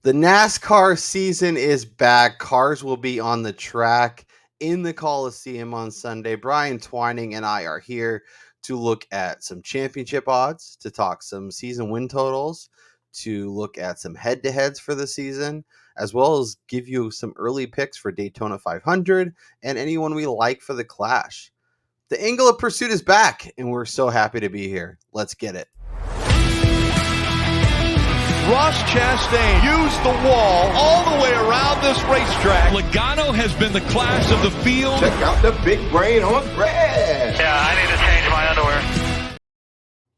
The NASCAR season is back. Cars will be on the track in the Coliseum on Sunday. Brian Twining and I are here to look at some championship odds, to talk some season win totals, to look at some head-to-heads for the season, as well as give you some early picks for Daytona 500 and anyone we like for the Clash. The angle of pursuit is back, and we're so happy to be here. Let's get it. Ross Chastain used the wall all the way around this racetrack. Logano has been the class of the field. Check out the big brain on Brad. Yeah, I need to change my underwear.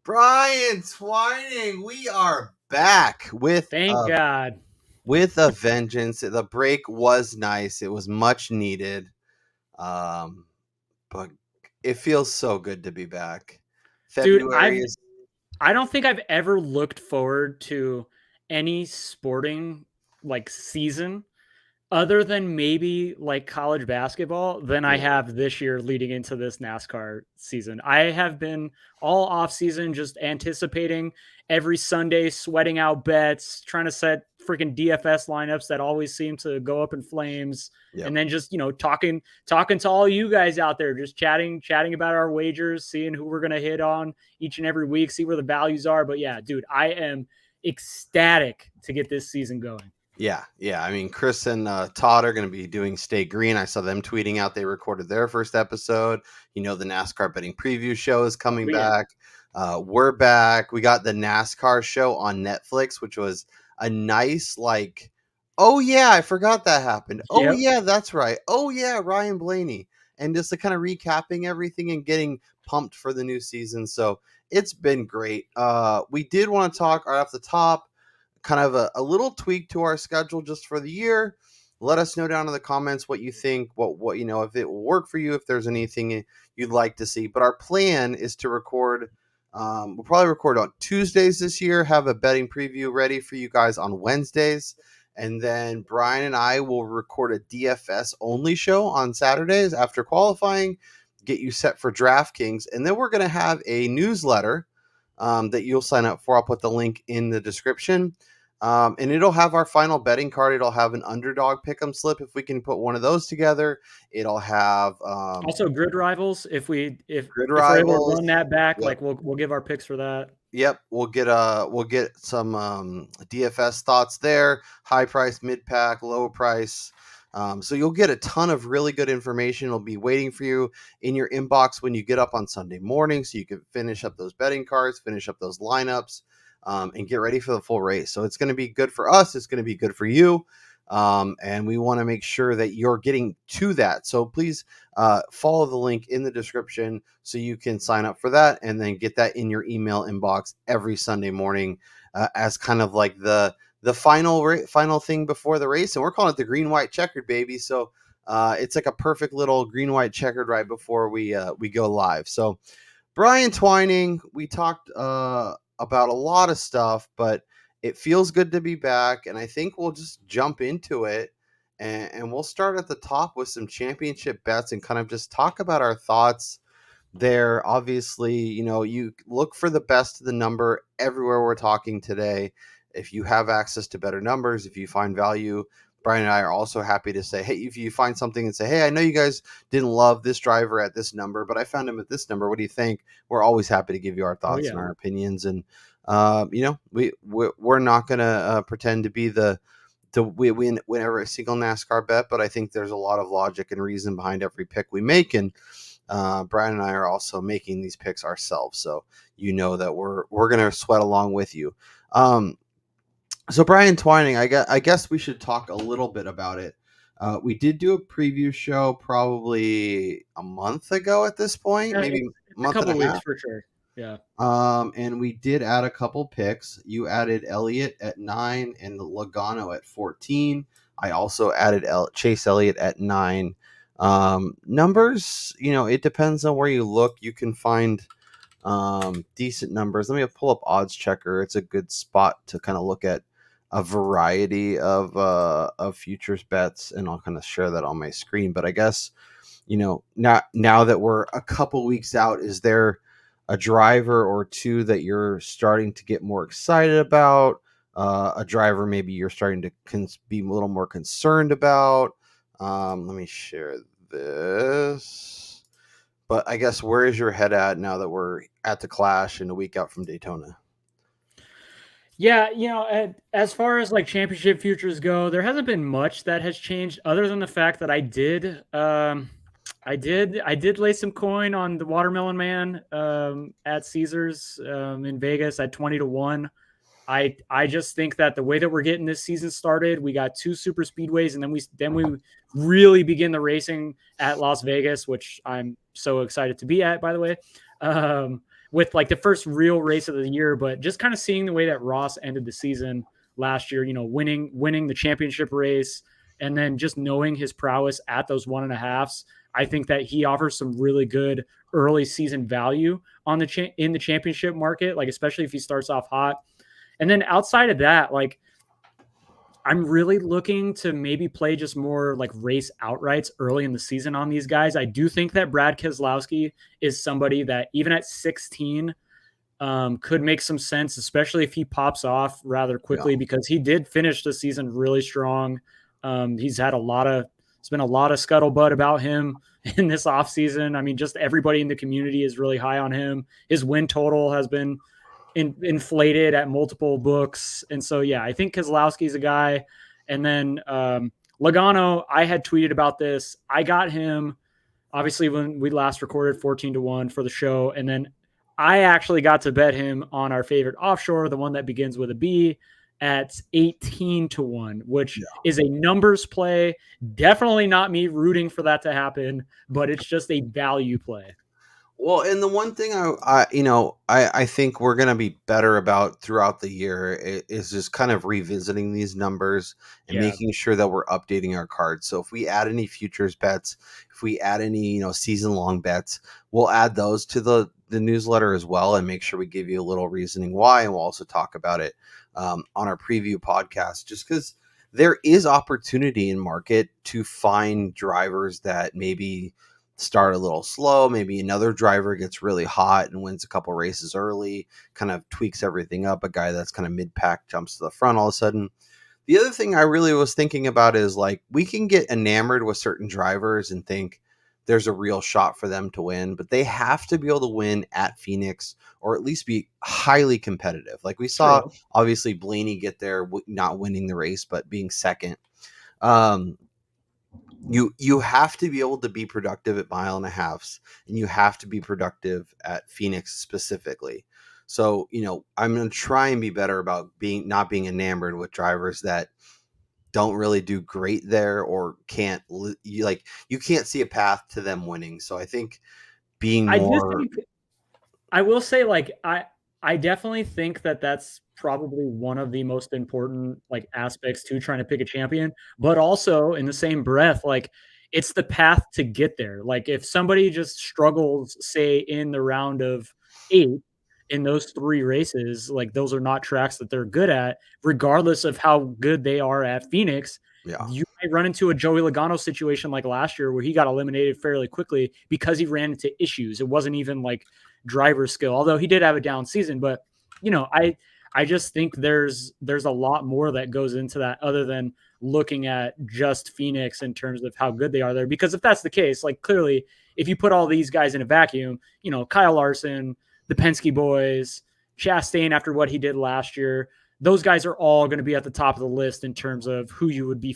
Brian Twining, we are back with Thank God. With a vengeance. The break was nice. It was much needed. But it feels so good to be back. February Dude, I don't think I've ever looked forward to any sporting season other than maybe college basketball than I have this year leading into this NASCAR season. I have been all off season just anticipating every Sunday, sweating out bets, trying to set freaking DFS lineups that always seem to go up in flames. Yep. And then just, talking to all you guys out there, just chatting about our wagers, seeing who we're going to hit on each and every week, see where the values are. But yeah, dude, I am ecstatic to get this season going. Yeah. I mean, Chris and Todd are going to be doing Stay Green. I saw them tweeting out they recorded their first episode. The NASCAR betting preview show is coming back. We're back. We got the NASCAR show on Netflix, which was a nice, oh yeah, I forgot that happened. Oh yep. Yeah, that's right. Oh yeah, Ryan Blaney. And just kind of recapping everything and getting pumped for the new season. So it's been great. We did want to talk right off the top, kind of a little tweak to our schedule just for the year. Let us know down in the comments what you think, what if it will work for you, if there's anything you'd like to see. But our plan is to record. We'll probably record on Tuesdays this year, have a betting preview ready for you guys on Wednesdays. And then Brian and I will record a DFS only show on Saturdays after qualifying, get you set for DraftKings. And then we're going to have a newsletter that you'll sign up for. I'll put the link in the description. And it'll have our final betting card. It'll have an underdog pick'em slip if we can put one of those together. It'll have also grid rivals. If we're able to run that back, yep. We'll give our picks for that. Yep, we'll get some DFS thoughts there. High price, mid pack, low price. So you'll get a ton of really good information. It'll be waiting for you in your inbox when you get up on Sunday morning, so you can finish up those betting cards, finish up those lineups. And get ready for the full race. So it's going to be good for us. It's going to be good for you. And we want to make sure that you're getting to that. So please follow the link in the description so you can sign up for that and then get that in your email inbox every Sunday morning as kind of like the final thing before the race. And we're calling it the green, white, checkered, baby. So it's like a perfect little green, white, checkered right before we go live. So Brian Twining, we talked about a lot of stuff, but it feels good to be back, and I think we'll just jump into it, and we'll start at the top with some championship bets and kind of just talk about our thoughts there. Obviously, you look for the best of the number everywhere we're talking today. If you have access to better numbers, if you find value, Brian and I are also happy to say, hey, if you find something and say, hey, I know you guys didn't love this driver at this number, but I found him at this number. What do you think? We're always happy to give you our thoughts and our opinions. And, we're not going to pretend to be we win every single NASCAR bet, but I think there's a lot of logic and reason behind every pick we make. And Brian and I are also making these picks ourselves. So that we're going to sweat along with you. So Brian Twining, I guess we should talk a little bit about it. We did do a preview show probably a month ago at this point, maybe a month and a half. Weeks for sure. Yeah. And we did add a couple picks. You added Elliott at 9 and Logano at 14. I also added Chase Elliott at 9. Numbers, it depends on where you look. You can find decent numbers. Let me pull up Odds Checker. It's a good spot to kind of look at a variety of futures bets, and I'll kind of share that on my screen. But I guess, now that we're a couple weeks out, is there a driver or two that you're starting to get more excited about? a driver maybe you're starting to be a little more concerned about. Let me share this. But I guess where is your head at now that we're at the Clash and a week out from Daytona? Yeah, as far as like championship futures go, there hasn't been much that has changed other than the fact that I did lay some coin on the Watermelon Man at Caesars in Vegas at 20-1. I just think that the way that we're getting this season started, we got 2 super speedways, and then we really begin the racing at Las Vegas, which I'm so excited to be at, by the way. With like the first real race of the year, but just kind of seeing the way that Ross ended the season last year, winning the championship race, and then just knowing his prowess at those 1.5s, I think that he offers some really good early season value on in the championship market, like especially if he starts off hot. And then outside of that, like I'm really looking to maybe play just more like race outrights early in the season on these guys. I do think that Brad Keselowski is somebody that even at 16 could make some sense, especially if he pops off rather quickly, because he did finish the season really strong. There's been a lot of scuttlebutt about him in this offseason. I mean, just everybody in the community is really high on him. His win total has been inflated at multiple books. And so, yeah, I think Keselowski's a guy. And then Logano, I had tweeted about this. I got him, obviously, when we last recorded 14-1 for the show. And then I actually got to bet him on our favorite offshore, the one that begins with a B, at 18-1, which is a numbers play. Definitely not me rooting for that to happen, but it's just a value play. Well, and the one thing I think we're going to be better about throughout the year is just kind of revisiting these numbers and making sure that we're updating our cards. So if we add any futures bets, if we add any, season long bets, we'll add those to the newsletter as well and make sure we give you a little reasoning why. And we'll also talk about it on our preview podcast, just because there is opportunity in market to find drivers that maybe start a little slow. Maybe another driver gets really hot and wins a couple races early, kind of tweaks everything up. A guy that's kind of mid-pack jumps to the front all of a sudden. The other thing I really was thinking about is like we can get enamored with certain drivers and think there's a real shot for them to win, but they have to be able to win at Phoenix or at least be highly competitive. Like we saw, obviously, Blaney get there, not winning the race, but being second. You have to be able to be productive at 1.5 miles, and you have to be productive at Phoenix specifically. So, I'm going to try and be better about not being enamored with drivers that don't really do great there or you can't see a path to them winning. So I think being more. I will say, like, I definitely think that that's probably one of the most important like aspects to trying to pick a champion, but also in the same breath, like it's the path to get there. Like if somebody just struggles, say in the round of 8 in those 3 races, like those are not tracks that they're good at, regardless of how good they are at Phoenix. You might run into a Joey Logano situation like last year where he got eliminated fairly quickly because he ran into issues. It wasn't even like driver skill, although he did have a down season. But I just think there's a lot more that goes into that other than looking at just Phoenix in terms of how good they are there. Because if that's the case, like clearly, if you put all these guys in a vacuum, Kyle Larson, the Penske boys, Chastain after what he did last year, those guys are all going to be at the top of the list in terms of who you would be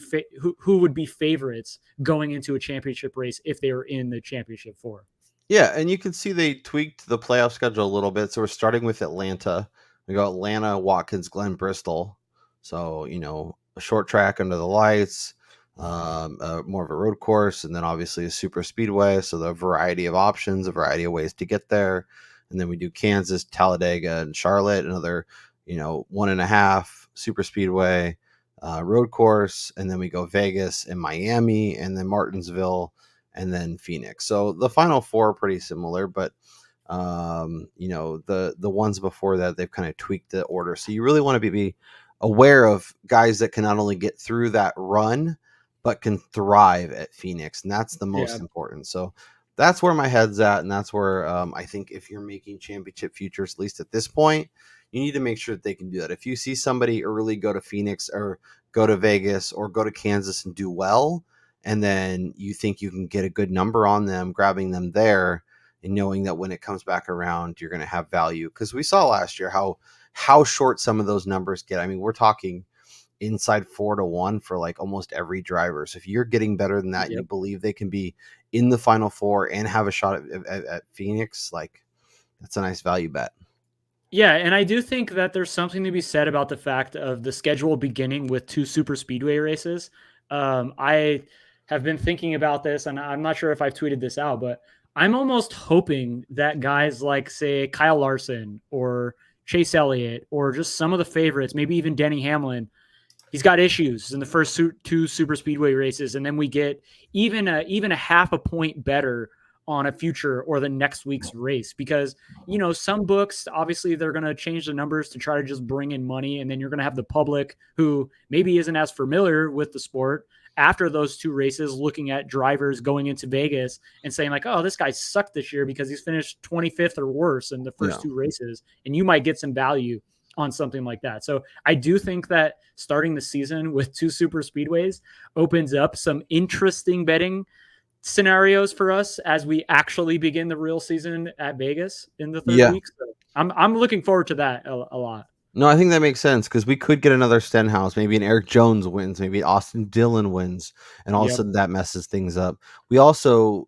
who would be favorites going into a championship race if they were in the championship 4. Yeah, and you can see they tweaked the playoff schedule a little bit. So we're starting with Atlanta. We got Atlanta, Watkins, Glen, Bristol. So, a short track under the lights, more of a road course, and then obviously a super speedway. So the variety of options, a variety of ways to get there. And then we do Kansas, Talladega, and Charlotte, another, 1.5 super speedway road course. And then we go Vegas and Miami, and then Martinsville, and then Phoenix. So the final 4 are pretty similar, but the ones before that, they've kind of tweaked the order. So you really want to be aware of guys that can not only get through that run, but can thrive at Phoenix. And that's the most important. So that's where my head's at. And that's where I think if you're making championship futures, at least at this point, you need to make sure that they can do that. If you see somebody early go to Phoenix or go to Vegas or go to Kansas and do well, and then you think you can get a good number on them, grabbing them there and knowing that when it comes back around, you're going to have value. Because we saw last year how short some of those numbers get. I mean, we're talking inside 4-1 for like almost every driver. So if you're getting better than that and you believe they can be in the Final Four and have a shot at Phoenix, like that's a nice value bet. Yeah, and I do think that there's something to be said about the fact of the schedule beginning with 2 super speedway races. I have been thinking about this, and I'm not sure if I've tweeted this out, but I'm almost hoping that guys like, say, Kyle Larson or Chase Elliott or just some of the favorites, maybe even Denny Hamlin, he's got issues in the first 2 super speedway races, and then we get even a half a point better on a future or the next week's race, because some books, obviously they're going to change the numbers to try to just bring in money, and then you're going to have the public who maybe isn't as familiar with the sport after those 2 races looking at drivers going into Vegas and saying like, oh, this guy sucked this year because he's finished 25th or worse in the first 2 races, and you might get some value on something like that. So I do think that starting the season with 2 super speedways opens up some interesting betting scenarios for us as we actually begin the real season at Vegas in the 3rd week. So I'm looking forward to that a lot. No, I think that makes sense because we could get another Stenhouse. Maybe an Eric Jones wins. Maybe Austin Dillon wins, and all of a sudden that messes things up. We also,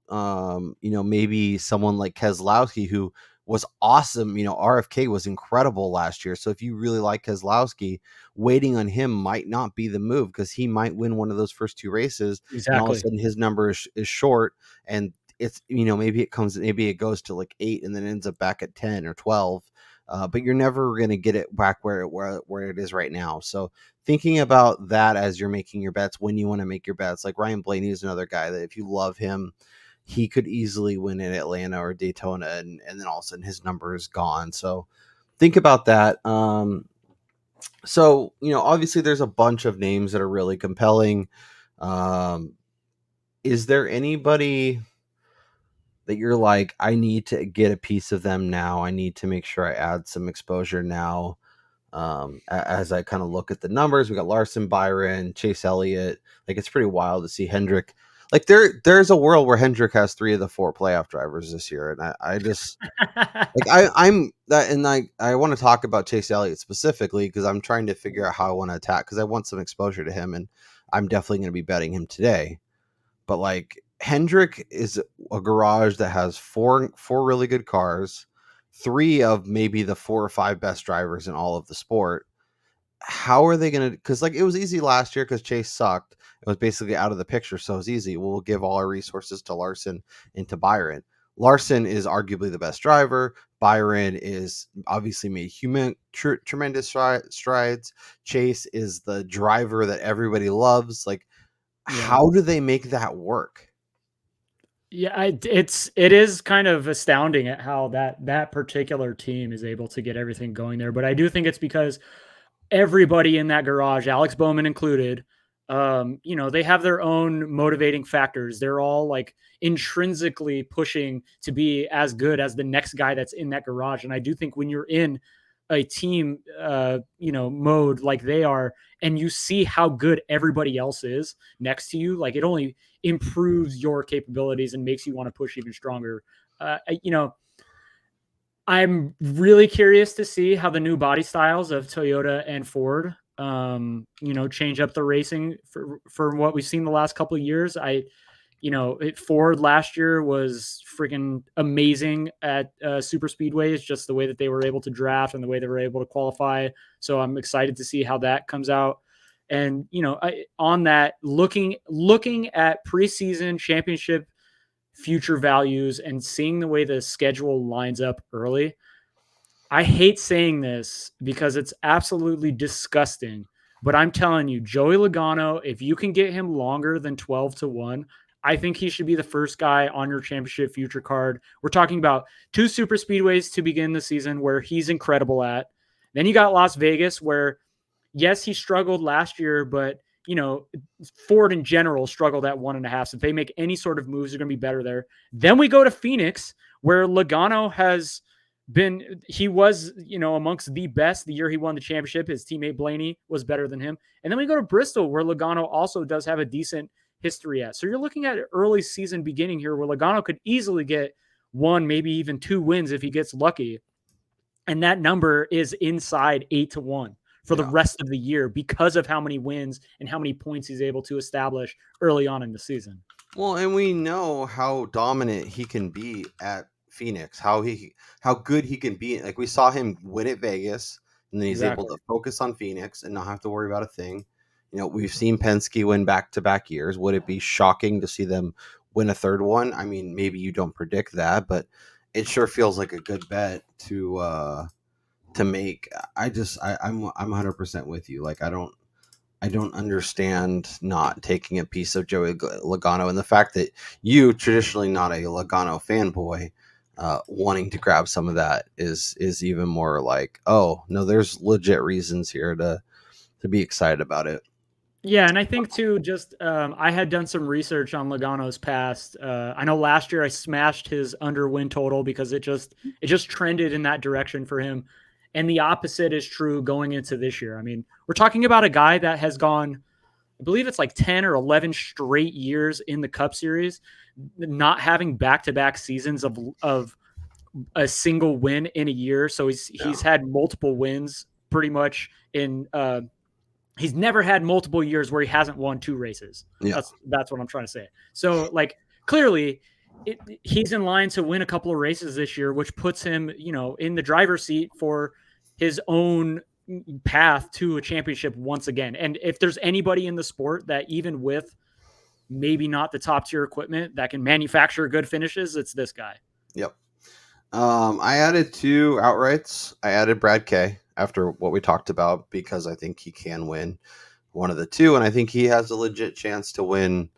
maybe someone like Keselowski, who was awesome. RFK was incredible last year. So if you really like Keselowski, waiting on him might not be the move because he might win one of those first 2 races. Exactly. And all of a sudden his number is short, and it's maybe it goes to like 8 and then ends up back at 10 or 12. But you're never going to get it back where it is right now. So thinking about that as you're making your bets, when you want to make your bets, like Ryan Blaney is another guy that if you love him, he could easily win in Atlanta or Daytona, and then all of a sudden his number is gone. So think about that. So obviously there's a bunch of names that are really compelling. Is there anybody that you're like, I need to get a piece of them now? I need to make sure I add some exposure now. As I kind of look at the numbers, we got Larson, Byron, Chase Elliott. Like, it's pretty wild to see Hendrick. Like there's a world where Hendrick has 3 of the 4 playoff drivers this year. And I just like, I'm that. And I want to talk about Chase Elliott specifically because I'm trying to figure out how I want to attack, because I want some exposure to him, and I'm definitely going to be betting him today. But like, Hendrick is a garage that has four really good cars, 3 of maybe the 4 or 5 best drivers in all of the sport. How are they going to, because like it was easy last year because Chase sucked. It was basically out of the picture. So it was easy. We'll give all our resources to Larson and to Byron. Larson is arguably the best driver. Byron is obviously made tremendous strides. Chase is the driver that everybody loves. Like, how do they make that work? Yeah, it is kind of astounding at how that particular team is able to get everything going there. But I do think it's because everybody in that garage, Alex Bowman included, they have their own motivating factors. They're all like intrinsically pushing to be as good as the next guy that's in that garage. And I do think when you're in a team, mode like they are, and you see how good everybody else is next to you, like it only improves your capabilities and makes you want to push even stronger. I'm really curious to see how the new body styles of Toyota and Ford, change up the racing for what we've seen the last couple of years. Ford last year was freaking amazing at super speedways, just the way that they were able to draft and the way they were able to qualify. So I'm excited to see how that comes out. And, on that, looking at preseason championship future values and seeing the way the schedule lines up early, I hate saying this because it's absolutely disgusting, but I'm telling you, Joey Logano, if you can get him longer than 12-1, I think he should be the first guy on your championship future card. We're talking about 2 super speedways to begin the season where he's incredible at. Then you got Las Vegas where, yes, he struggled last year, but Ford in general struggled at 1.5. So if they make any sort of moves, they're going to be better there. Then we go to Phoenix where Logano has he was, amongst the best the year he won the championship. His teammate Blaney was better than him. And then we go to Bristol, where Logano also does have a decent history at. So you're looking at early season beginning here where Logano could easily get 1, maybe even 2 wins if he gets lucky. And that number is inside 8-1 for the rest of the year because of how many wins and how many points he's able to establish early on in the season. Well, and we know how dominant he can be at Phoenix, how good he can be. Like, we saw him win at Vegas, and then he's able to focus on Phoenix and not have to worry about a thing. We've seen Penske win back-to-back years. Would it be shocking to see them win a third one? I mean, maybe you don't predict that, but it sure feels like a good bet to make. I'm 100% with you. Like, I don't understand not taking a piece of Joey Logano, and the fact that you, traditionally not a Logano fanboy, wanting to grab some of that is even more like, oh no, there's legit reasons here to be excited about it. Yeah, and I think too, just I had done some research on Logano's past. I know last year I smashed his under win total because it just trended in that direction for him. And the opposite is true going into this year. I mean, we're talking about a guy that has gone, I believe it's like 10 or 11 straight years in the Cup Series, not having back-to-back seasons of a single win in a year. So he's had multiple wins pretty much in he's never had multiple years where he hasn't won 2 races. Yeah. That's what I'm trying to say. So, like, clearly he's in line to win a couple of races this year, which puts him, in the driver's seat for his own path to a championship once again. And if there's anybody in the sport that, even with maybe not the top tier equipment, that can manufacture good finishes, it's this guy. Yep. I added 2 outrights. I added Brad K after what we talked about, because I think he can win one of the 2, and I think he has a legit chance to win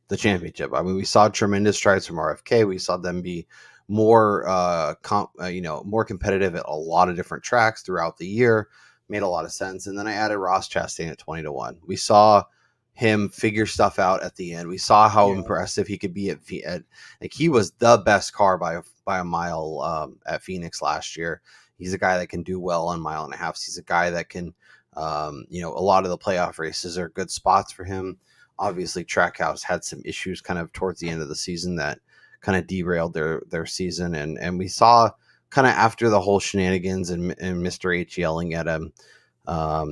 the championship. I mean, we saw tremendous strides from RFK. We saw them be more more competitive at a lot of different tracks throughout the year. Made a lot of sense. And then I added Ross Chastain at 20-1. We saw him figure stuff out at the end. We saw how impressive he could be at like, he was the best car by a mile at Phoenix last year. He's a guy that can do well on 1.5 miles. He's a guy that can, a lot of the playoff races are good spots for him. Obviously, Trackhouse had some issues kind of towards the end of the season that kind of derailed their season. And we saw kind of after the whole shenanigans and Mr. H yelling at him,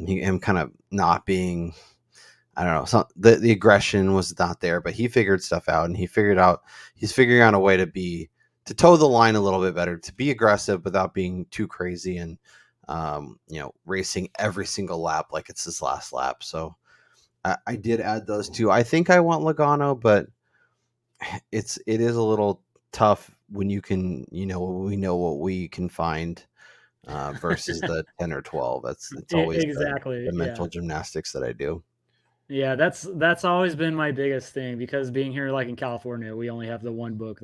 him kind of not being, I don't know, the aggression was not there, but he figured stuff out, and he's figuring out a way to toe the line a little bit better, to be aggressive without being too crazy, and racing every single lap like it's his last lap. So I did add those 2. I think I want Logano, but it is a little tough when you can, we know what we can find versus the 10 or 12. It's always exactly the mental gymnastics that I do. Yeah, that's always been my biggest thing, because being here, like in California, we only have the one book.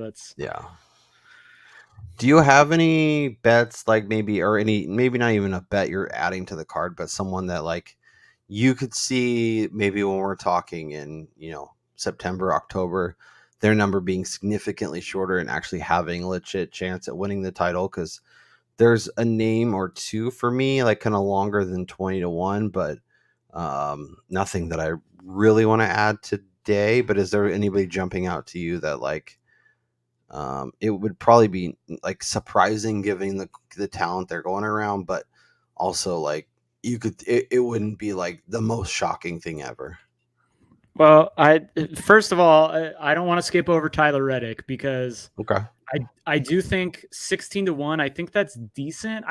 Do you have any bets, like maybe not even a bet you're adding to the card, but someone that, like, you could see maybe when we're talking in, September, October, their number being significantly shorter and actually having a legit chance at winning the title? Because there's a name or 2 for me, like, kind of longer than 20-1, but nothing that I really want to add today. But is there anybody jumping out to you that, like, it would probably be, like, surprising given the talent they're going around, but also, like, it wouldn't be like the most shocking thing ever? Well, first of all, I don't want to skip over Tyler Reddick, because I do think 16-1, I think that's decent.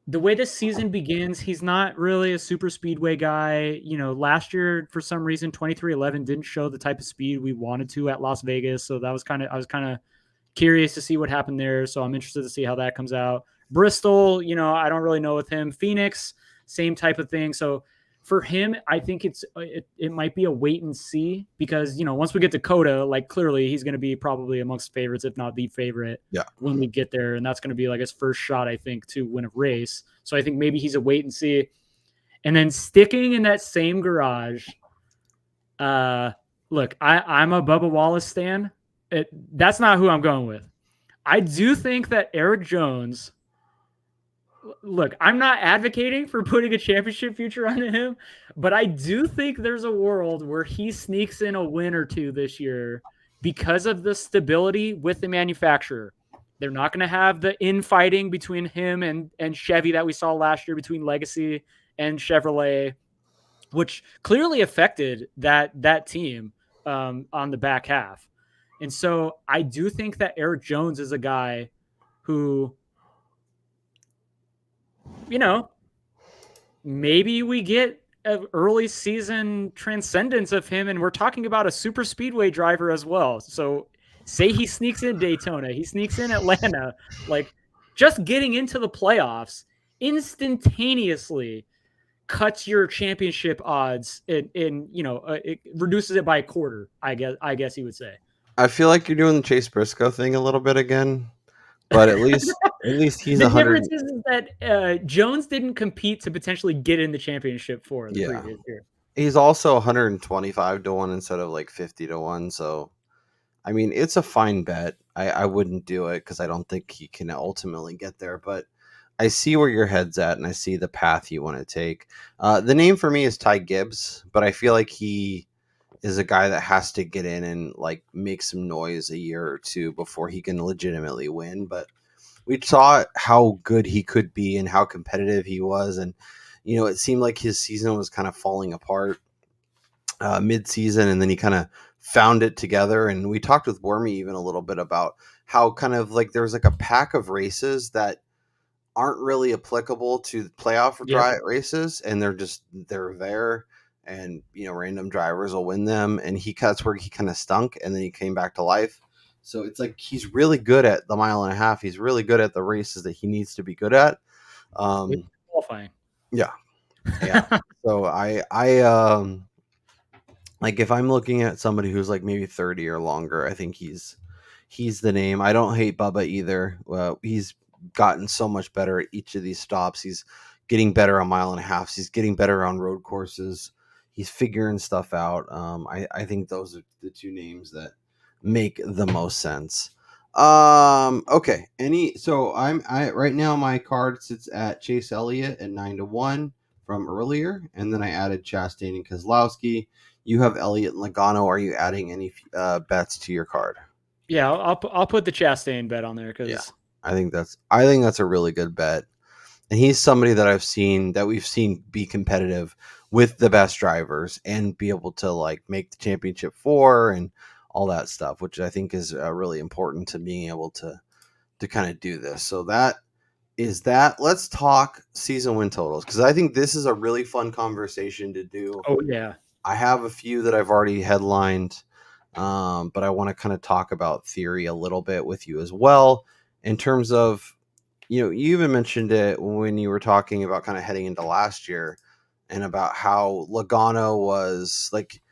The way this season begins, he's not really a super speedway guy. Last year, for some reason, 2311 didn't show the type of speed we wanted to at Las Vegas. So I was kind of curious to see what happened there. So I'm interested to see how that comes out. Bristol, I don't really know with him. Phoenix, same type of thing. So for him, I think it might be a wait and see, because, once we get to Coda, like, clearly he's going to be probably amongst favorites, if not the favorite, when we get there. And that's going to be like his first shot, I think, to win a race. So I think maybe he's a wait and see. And then sticking in that same garage, look, I'm a Bubba Wallace stan. That's not who I'm going with. I do think that Eric Jones. Look, I'm not advocating for putting a championship future on him, but I do think there's a world where he sneaks in a win or two this year because of the stability with the manufacturer. They're not going to have the infighting between him and Chevy that we saw last year between Legacy and Chevrolet, which clearly affected that team on the back half. And so I do think that Eric Jones is a guy who, you know, maybe we get an early season transcendence of him, and we're talking about a super speedway driver as well. So say he sneaks in Daytona, he sneaks in Atlanta, like just getting into the playoffs instantaneously cuts your championship odds in it reduces it by a quarter. I guess you would say. I feel like you're doing the Chase Briscoe thing a little bit again, but at least he's The 100. difference is that Jones didn't compete to potentially get in the championship for the Yeah. previous year. He's also 125 to 1 instead of like 50 to 1. So, I mean, it's a fine bet. I wouldn't do it because I don't think he can ultimately get there. But I see where your head's at, and I see the path you want to take. The name for me is Ty Gibbs, but I feel like he is a guy that has to get in and like make some noise a year or two before he can legitimately win. But we saw how good he could be and how competitive he was, and it seemed like his season was kind of falling apart mid-season, and then he kind of found it together. And we talked with Wormy even a little bit about how kind of like there's like a pack of races that aren't really applicable to playoff Yep. races, and they're there, and random drivers will win them, and that's where he kind of stunk, and then he came back to life. So it's like he's really good at the mile and a half. He's really good at the races that he needs to be good at. Qualifying. Yeah. So I like if I'm looking at somebody who's like maybe 30 or longer, I think he's the name. I don't hate Bubba either. He's gotten so much better at each of these stops. He's getting better on mile and a half. He's getting better on road courses. He's figuring stuff out. I think those are the two names that make the most sense. Okay. I right now my card sits at Chase Elliott at 9 to 1 from earlier, and then I added Chastain and Keselowski. You have Elliott and Logano. Are you adding any bets to your card? Yeah, I'll put the Chastain bet on there because I think that's a really good bet. And he's somebody that we've seen be competitive with the best drivers and be able to like make the championship 4 and all that stuff, which I think is really important to being able to kind of do this. So that is that. Let's talk season win totals, because I think this is a really fun conversation to do. Oh yeah. I have a few that I've already headlined, but I want to kind of talk about theory a little bit with you as well in terms of, you even mentioned it when you were talking about kind of heading into last year and about how Logano was like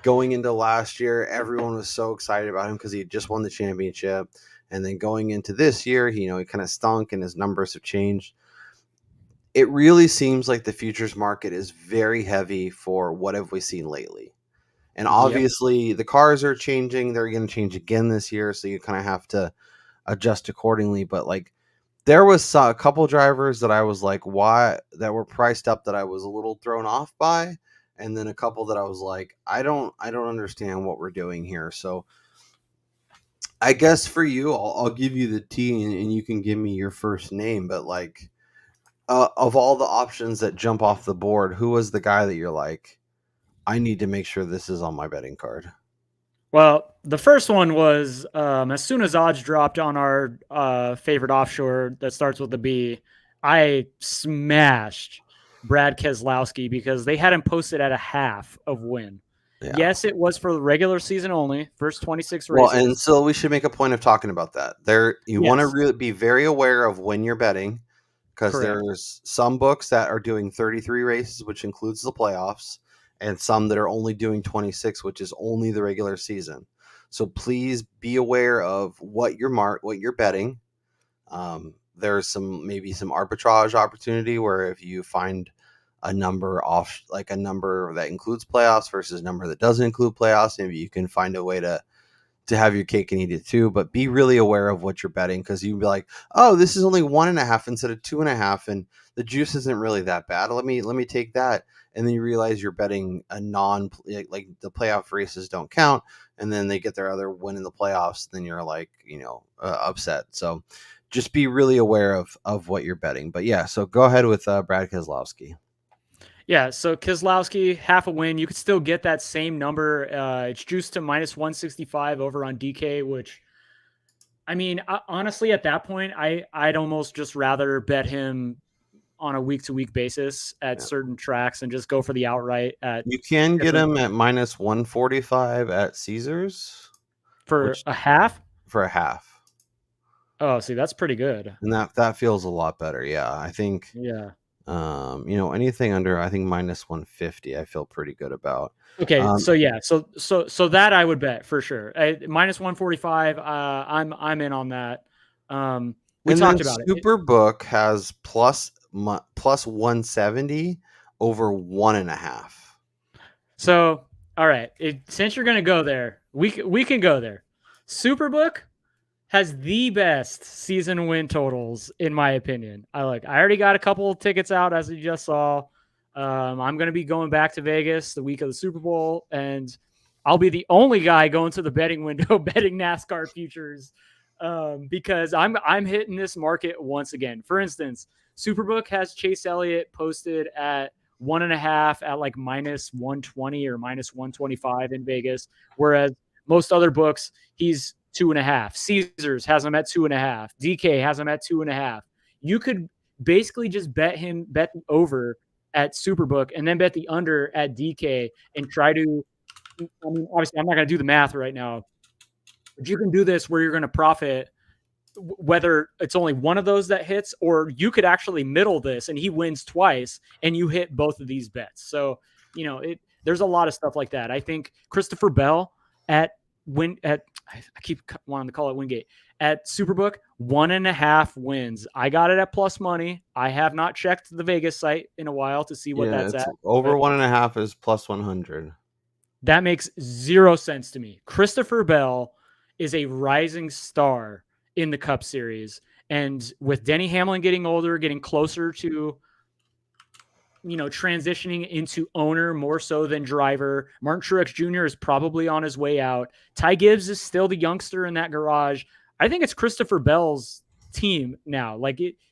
going into last year. Everyone was so excited about him because he had just won the championship. And then going into this year, he kind of stunk and his numbers have changed. It really seems like the futures market is very heavy for what have we seen lately. And obviously the cars are changing. They're going to change again this year. So you kind of have to adjust accordingly. But like there was a couple drivers that I was like, why, that were priced up that I was a little thrown off by. And then a couple that I was like, I don't understand what we're doing here. So I guess for you, I'll give you the T and you can give me your first name. But like, of all the options that jump off the board, who was the guy that you're like, I need to make sure this is on my betting card? Well, the first one was as soon as odds dropped on our favorite offshore that starts with a B, I smashed Brad Keselowski because they had him posted at a half of win. Yeah. Yes, it was for the regular season only, first 26 races. Well, and so we should make a point of talking about that. You want to really be very aware of when you're betting, because there's some books that are doing 33 races, which includes the playoffs, and some that are only doing 26, which is only the regular season. So please be aware of what you're betting. There's maybe some arbitrage opportunity where if you find a number off, like a number that includes playoffs versus a number that doesn't include playoffs, maybe you can find a way to to have your cake and eat it too, but be really aware of what you're betting, because you'd be like, oh, this is only 1.5 instead of 2.5, and the juice isn't really that bad. Let me take that. And then you realize you're betting a like the playoff races don't count, and then they get their other win in the playoffs. Then you're like, upset. So just be really aware of what you're betting. But yeah, so go ahead with Brad Keselowski. Yeah, so Keselowski, half a win. You could still get that same number. It's juiced to minus 165 over on DK, which, I mean, honestly, at that point, I'd almost just rather bet him on a week-to-week basis at certain tracks and just go for the outright at. You can get him at minus 145 at Caesars for a half. For a half. Oh, see, that's pretty good. And that feels a lot better. Yeah, I think. Yeah. Anything under, I think, minus 150, I feel pretty good about. Okay, so yeah, so that I would bet for sure. Minus 145. I'm in on that. We talked about it. Superbook has plus 170 over 1.5. So, all right, since you're gonna go there, we can go there. Superbook has the best season win totals, in my opinion. I already got a couple of tickets out, as you just saw. I'm going to be going back to Vegas the week of the Super Bowl, and I'll be the only guy going to the betting window betting NASCAR futures, because I'm hitting this market once again. For instance, Superbook has Chase Elliott posted at 1.5 at like minus 120 or minus 125 in Vegas, whereas most other books he's 2.5. Caesars has him at 2.5. DK has him at 2.5. You could basically just bet the over at Superbook and then bet the under at DK and try to. I mean, obviously, I'm not going to do the math right now, but you can do this where you're going to profit whether it's only one of those that hits, or you could actually middle this and he wins twice and you hit both of these bets. So, there's a lot of stuff like that. I think Christopher Bell I keep wanting to call it Wingate at Superbook, 1.5 wins. I got it at plus money. I have not checked the Vegas site in a while to see what that's at. Over 1.5 is plus 100. That makes zero sense to me. Christopher Bell is a rising star in the Cup Series. And with Denny Hamlin getting older, getting closer to, transitioning into owner more so than driver, Martin Truex Jr. is probably on his way out. Ty Gibbs is still the youngster in that garage. I think it's Christopher Bell's team now.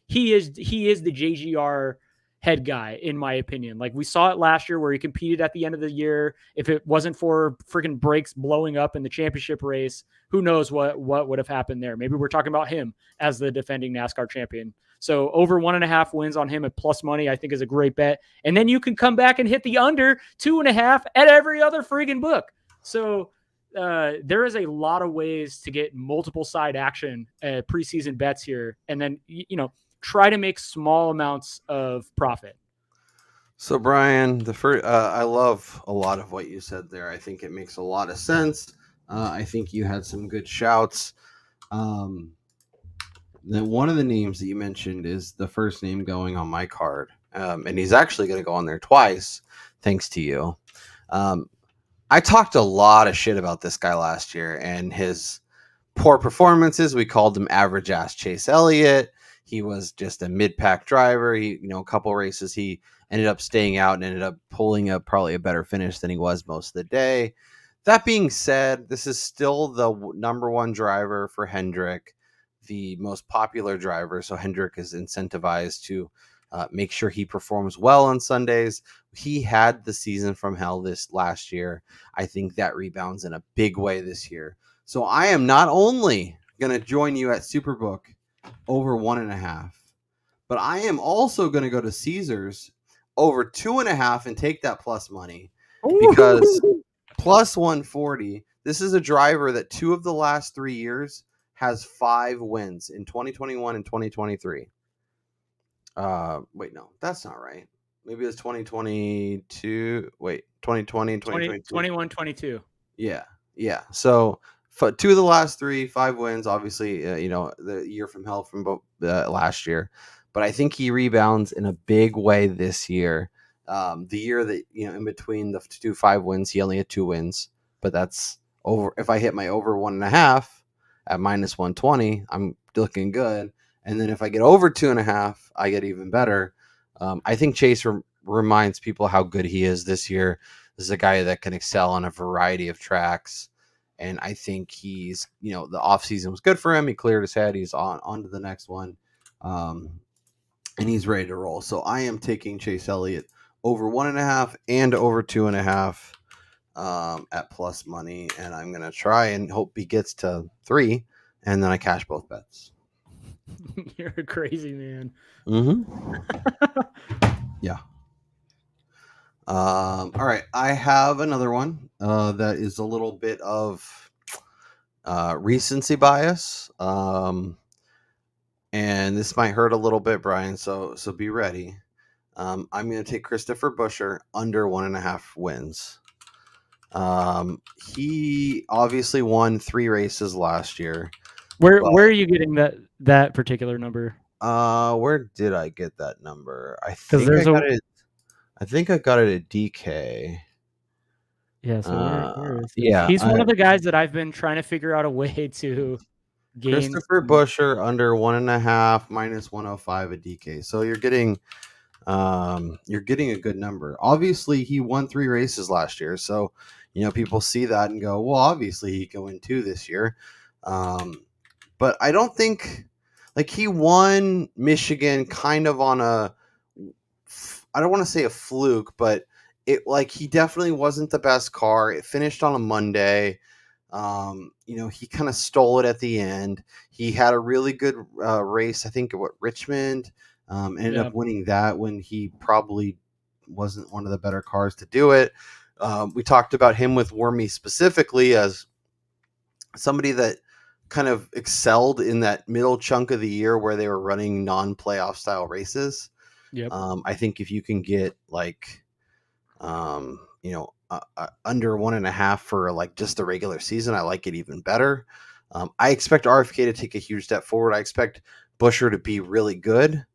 He is the JGR head guy, in my opinion. Like we saw it last year where he competed at the end of the year. If it wasn't for freaking brakes blowing up in the championship race, who knows what would have happened there. Maybe we're talking about him as the defending NASCAR champion. So over 1.5 wins on him at plus money, I think is a great bet. And then you can come back and hit the under 2.5 at every other friggin' book. So there is a lot of ways to get multiple side action preseason bets here. And then, try to make small amounts of profit. So Brian, I love a lot of what you said there. I think it makes a lot of sense. I think you had some good shouts. Then one of the names that you mentioned is the first name going on my card. And he's actually going to go on there twice, thanks to you. I talked a lot of shit about this guy last year and his poor performances. We called him average ass Chase Elliott. He was just a mid-pack driver. A couple races he ended up staying out and ended up pulling up probably a better finish than he was most of the day. That being said, this is still the number one driver for Hendrick, the most popular driver. So Hendrick is incentivized to make sure he performs well on Sundays. He had the season from hell this last year. I think that rebounds in a big way this year. So I am not only going to join you at Superbook over 1.5, but I am also going to go to Caesars over 2.5 and take that plus money, because plus 140. This is a driver that 2 of the last 3 years has 5 wins in 2021 and 2023. Wait, no, that's not right. Maybe it's 2022. Wait, 2020 and 2022. 21, 22. Yeah. So 2 of the last 3, 5 wins. Obviously, the year from hell from both last year, but I think he rebounds in a big way this year. The year that in between the 2 5 wins, he only had 2 wins, but that's if I hit my over 1.5 at minus 120, I'm looking good. And then if I get over 2.5, I get even better. I think Chase reminds people how good he is this year. This is a guy that can excel on a variety of tracks. And I think he's, the offseason was good for him. He cleared his head. He's on to the next one. And he's ready to roll. So I am taking Chase Elliott over 1.5 and over 2.5 at plus money. And I'm going to try and hope he gets to 3. And then I cash both bets. You're a crazy man. Yeah. All right. I have another one that is a little bit of recency bias. And this might hurt a little bit, Brian. So be ready. I'm going to take Christopher Buescher under 1.5 wins. He obviously won 3 races last year. Where are you getting that particular number? Where did I get that number? I think I got it at DK. Yeah, so where is he? Yeah, He's one of the guys that I've been trying to figure out a way to gain. Christopher Buescher under 1.5 minus 105 at DK. So you're getting a good number. Obviously, he won 3 races last year, so people see that and go, well, obviously he can win 2 this year. But I don't think he won Michigan kind of on I don't want to say a fluke, but it he definitely wasn't the best car. It finished on a Monday. He kind of stole it at the end. He had a really good race, I think, at Richmond. Ended up winning that when he probably wasn't one of the better cars to do it. We talked about him with Wormy specifically as somebody that kind of excelled in that middle chunk of the year where they were running non-playoff style races. Yep. I think if you can get under 1.5 for just the regular season, I like it even better. I expect RFK to take a huge step forward. I expect Buescher to be really good.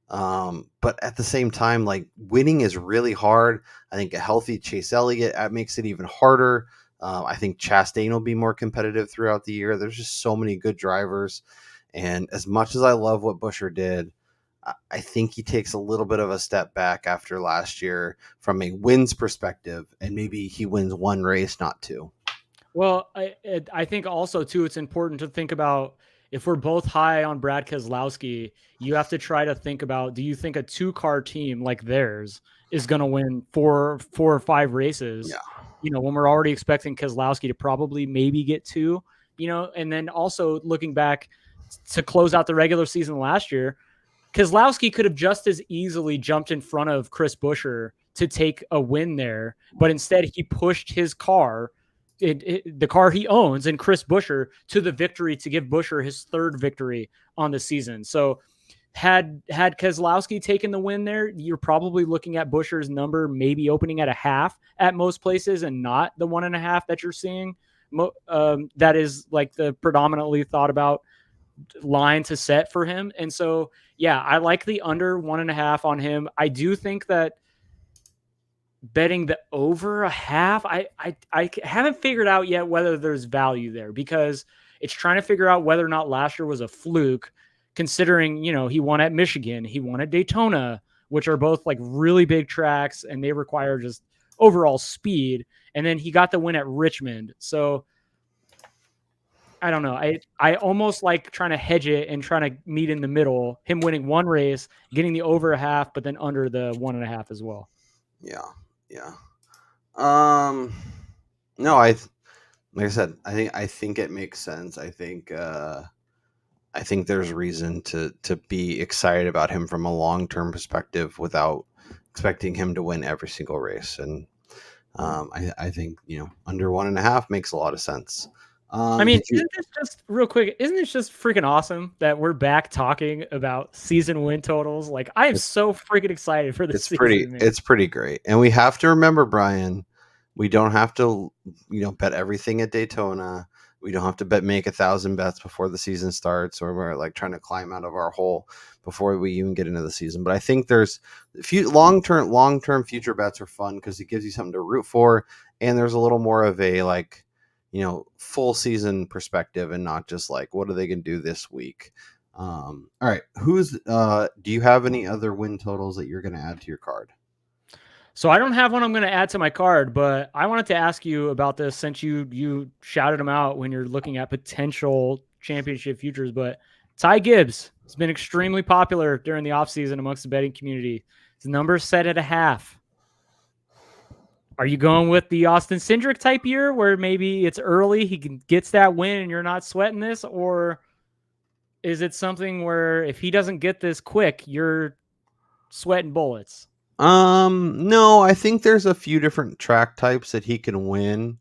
But at the same time, winning is really hard. I think a healthy Chase Elliott makes it even harder. I think Chastain will be more competitive throughout the year. There's just so many good drivers. And as much as I love what Buescher did, I think he takes a little bit of a step back after last year from a wins perspective, and maybe he wins 1 race, not 2. Well, I think also, too, it's important to think about if we're both high on Brad Keselowski, you have to try to think about, do you think a 2-car team like theirs is going to win 4 or 5 races? Yeah. When we're already expecting Keselowski to probably maybe get 2, and then also looking back to close out the regular season last year, Keselowski could have just as easily jumped in front of Chris Buescher to take a win there, but instead he pushed his car, the car he owns, and Chris Buescher to the victory to give Buescher his 3rd victory on the season. So had Keselowski taken the win there, you're probably looking at Buescher's number maybe opening at 0.5 at most places and not the 1.5 that you're seeing. That is the predominantly thought about line to set for him. And so, yeah, I like the under 1.5 on him. I do think that betting the over 0.5, I haven't figured out yet whether there's value there, because it's trying to figure out whether or not last year was a fluke, considering, he won at Michigan, he won at Daytona, which are both really big tracks and they require just overall speed. And then he got the win at Richmond. So I don't know. I almost like trying to hedge it and trying to meet in the middle, him winning 1 race, getting the over 0.5, but then under the 1.5 as well. Yeah. No, like I said, I think it makes sense. I think there's reason to be excited about him from a long-term perspective without expecting him to win every single race. And I think, under 1.5 makes a lot of sense. Isn't this just real quick? Isn't this just freaking awesome that we're back talking about season win totals? I am so freaking excited for this season. It's pretty great. And we have to remember, Brian, we don't have to, bet everything at Daytona. We don't have to make 1,000 bets before the season starts, or we're trying to climb out of our hole before we even get into the season. But I think there's a few long-term future bets are fun because it gives you something to root for. And there's a little more of a full season perspective and not just like what are they going to do this week. All right, do you have any other win totals that you're going to add to your card? So I don't have one I'm going to add to my card, but I wanted to ask you about this since you shouted them out when you're looking at potential championship futures. But Ty Gibbs has been extremely popular during the offseason amongst the betting community. His number's set at 0.5. Are you going with the Austin Cindric type year where maybe it's early, gets that win and you're not sweating this? Or is it something where if he doesn't get this quick, you're sweating bullets? No, I think there's a few different track types that he can win.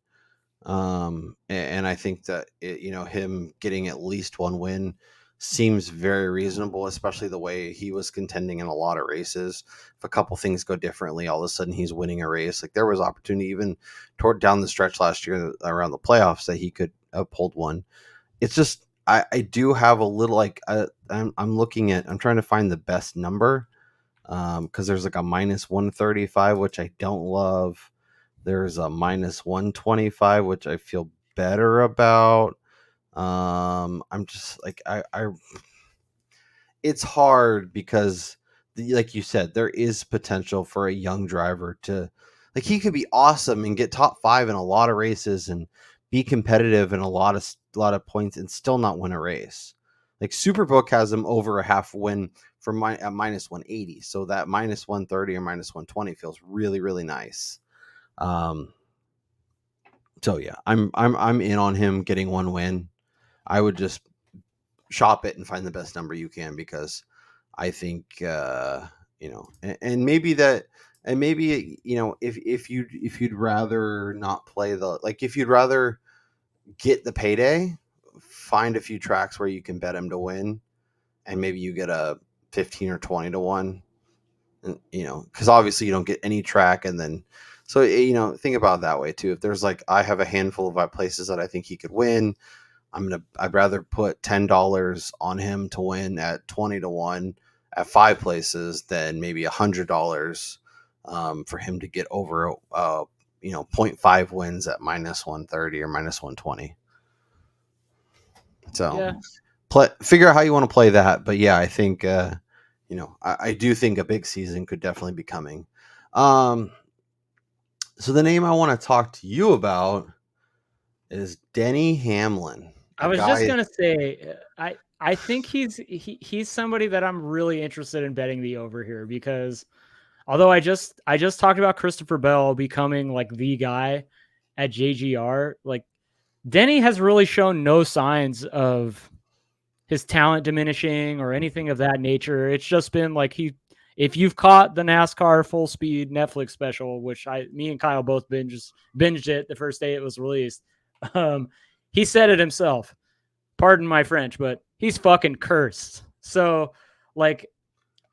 And I think that him getting at least one win seems very reasonable, especially the way he was contending in a lot of races. If a couple things go differently, all of a sudden he's winning a race. Like there was opportunity even toward down the stretch last year around the playoffs that he could uphold one. It's just I do have a little I'm trying to find the best number. Because there's like a minus 135, which I don't love. There's a minus 125, which I feel better about. I'm just like it's hard because like you said, there is potential for a young driver to he could be awesome and get top 5 in a lot of races and be competitive in a lot of points and still not win a race. Like Superbook has him over a half win from at minus 180. So that minus 130 or minus 120 feels really, really nice. So yeah, I'm in on him getting one win. I would just shop it and find the best number you can because I think and maybe if you'd rather not play if you'd rather get the payday, find a few tracks where you can bet him to win, and maybe you get a 15 or 20 to 1, and, because obviously you don't get any track, and then so think about it that way too. If there's I have a handful of places that I think he could win, I'd rather put $10 on him to win at 20 to 1 at 5 places than maybe $100 for him to get over 0.5 wins at minus 130 or minus 120. So yeah. Figure out how you want to play that. But yeah, I think, I do think a big season could definitely be coming. So the name I want to talk to you about is Denny Hamlin. I was just going to say, I think he's somebody that I'm really interested in betting the over here because although I just talked about Christopher Bell becoming the guy at JGR, Denny has really shown no signs of his talent diminishing or anything of that nature. It's just been if you've caught the NASCAR Full Speed Netflix special, which me and Kyle both binged it the first day it was released. He said it himself. Pardon my French, but he's fucking cursed. So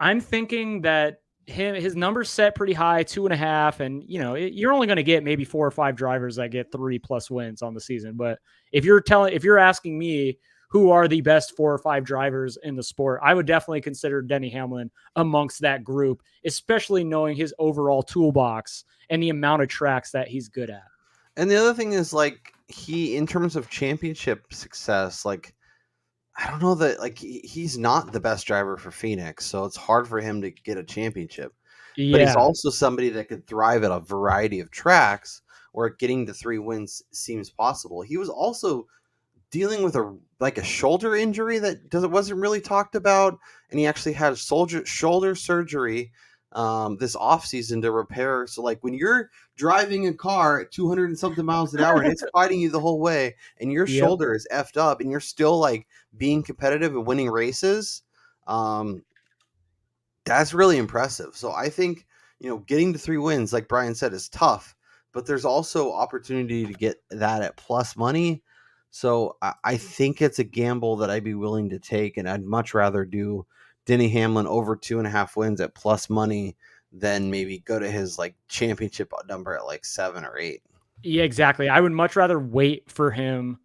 I'm thinking that his number's set pretty high, 2.5, and you're only going to get maybe 4 or 5 drivers that get 3+ wins on the season. But if you're asking me who are the best 4 or 5 drivers in the sport, I would definitely consider Denny Hamlin amongst that group, especially knowing his overall toolbox and the amount of tracks that he's good at. And the other thing is he, in terms of championship success, I don't know that he's not the best driver for Phoenix, so it's hard for him to get a championship. Yeah. But he's also somebody that could thrive at a variety of tracks where getting to 3 wins seems possible. He was also dealing with a shoulder injury that wasn't really talked about, and he actually had shoulder surgery this offseason to repair. So when you're driving a car at 200 and something miles an hour and it's fighting you the whole way and your shoulder is effed up and you're still being competitive and winning races, that's really impressive. So I think, getting to 3 wins, like Brian said, is tough, but there's also opportunity to get that at plus money. So I think it's a gamble that I'd be willing to take, and I'd much rather do Denny Hamlin over 2.5 wins at plus money than maybe go to his championship number at 7 or 8. Yeah, exactly. I would much rather wait for him,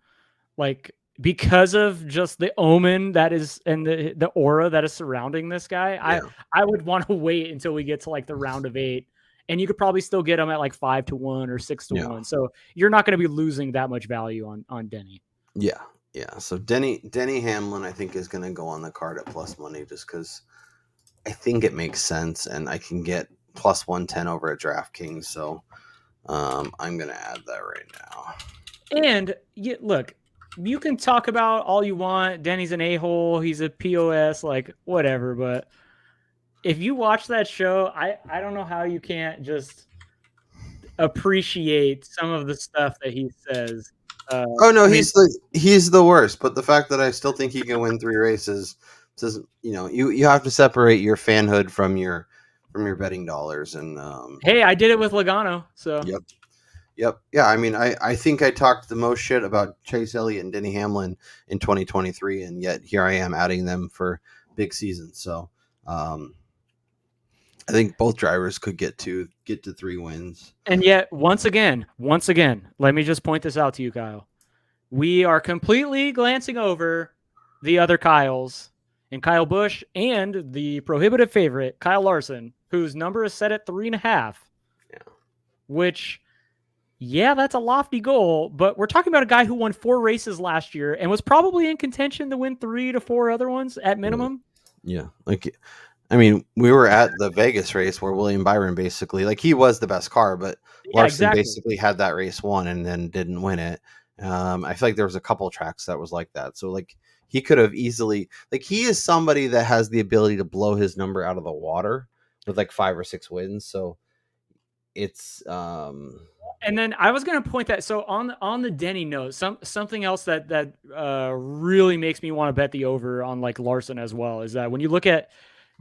because of just the omen that is and the aura that is surrounding this guy. Yeah. I would want to wait until we get to the round of 8 and you could probably still get him at like 5-1 or 6-1. So you're not going to be losing that much value on Denny. Yeah. So Denny Hamlin, I think, is going to go on the card at plus money just because I think it makes sense, and I can get plus 110 over at DraftKings. So I'm going to add that right now. And look, you can talk about all you want. Denny's an a-hole. He's a POS, like whatever. But if you watch that show, I don't know how you can't just appreciate some of the stuff that he says. He's the worst. But the fact that I still think he can win 3 races says, you have to separate your fanhood from your betting dollars. And hey, I did it with Logano. So Yep. Yeah. I mean, I think I talked the most shit about Chase Elliott and Denny Hamlin in 2023, and yet here I am adding them for big seasons. So I think both drivers could get to 3 wins. And yet, once again, let me just point this out to you, Kyle. We are completely glancing over the other Kyles, and Kyle Busch and the prohibitive favorite, Kyle Larson, whose number is set at 3.5. Yeah. Which, yeah, that's a lofty goal, but we're talking about a guy who won 4 races last year and was probably in contention to win 3 to 4 other ones at minimum. Yeah. I mean, we were at the Vegas race where William Byron basically, he was the best car, but Larson basically had that race won and then didn't win it. I feel like there was a couple tracks that was like that. So he could have easily, he is somebody that has the ability to blow his number out of the water with 5 or 6 wins. So it's and then I was going to point that. So on the Denny note, something else that really makes me want to bet the over on Larson as well is that when you look at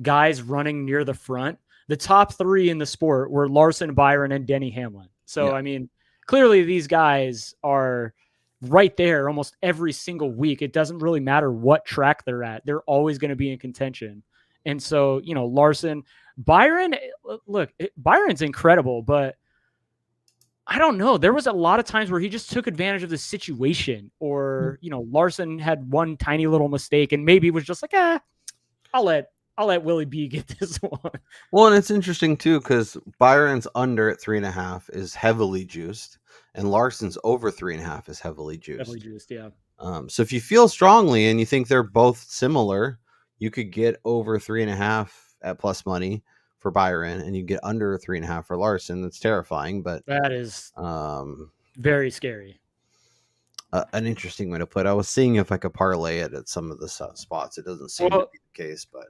guys running near the front, the top 3 in the sport were Larson, Byron, and Denny Hamlin. So, yeah. I mean, clearly these guys are right there almost every single week. It doesn't really matter what track they're at. They're always going to be in contention. And so, Larson, Byron, look, Byron's incredible, but I don't know. There was a lot of times where he just took advantage of the situation, or, Larson had one tiny little mistake and maybe was just like, I'll let Willie B get this one. Well, and it's interesting too, because Byron's under at 3.5 is heavily juiced, and Larson's over 3.5 is heavily juiced. Heavily juiced, yeah. So if you feel strongly and you think they're both similar, you could get over 3.5 at plus money for Byron, and you get under 3.5 for Larson. That's terrifying, but that is very scary. An interesting way to put it. I was seeing if I could parlay it at some of the spots. It doesn't seem to be the case, but.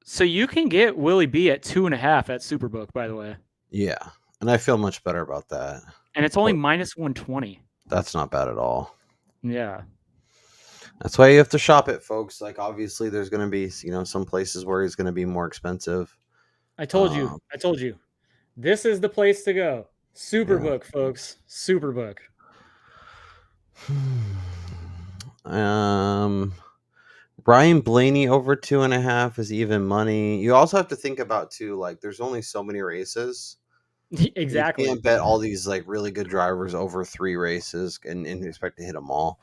So you can get Willie B at 2.5 at Superbook, by the way. Yeah, and I feel much better about that. And it's only minus 120. That's not bad at all. Yeah. That's why you have to shop it, folks. Obviously, there's going to be, some places where he's going to be more expensive. I told you. This is the place to go. Superbook, folks. Superbook. Brian Blaney over 2.5 is even money. You also have to think about too, there's only so many races. Exactly. You can't bet all these really good drivers over 3 races and expect to hit them all.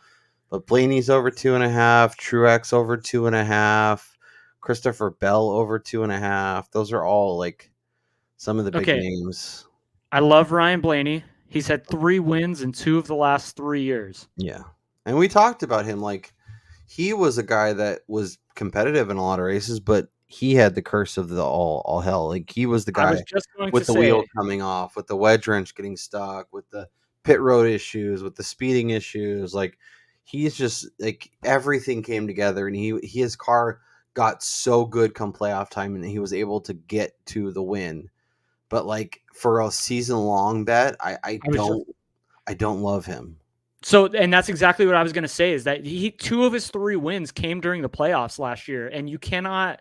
But Blaney's over 2.5, Truex over 2.5, Christopher Bell over 2.5. Those are all some of the big names. I love Ryan Blaney. He's had 3 wins in 2 of the last 3 years. Yeah. And we talked about him he was a guy that was competitive in a lot of races, but he had the curse of the all hell. He was the guy with the wheel coming off, with the wedge wrench getting stuck, with the pit road issues, with the speeding issues. He's just everything came together, and his car got so good come playoff time, and he was able to get to the win. But for a season long bet, I don't love him. So, and that's exactly what I was going to say, is that 2 of his 3 wins came during the playoffs last year, and you cannot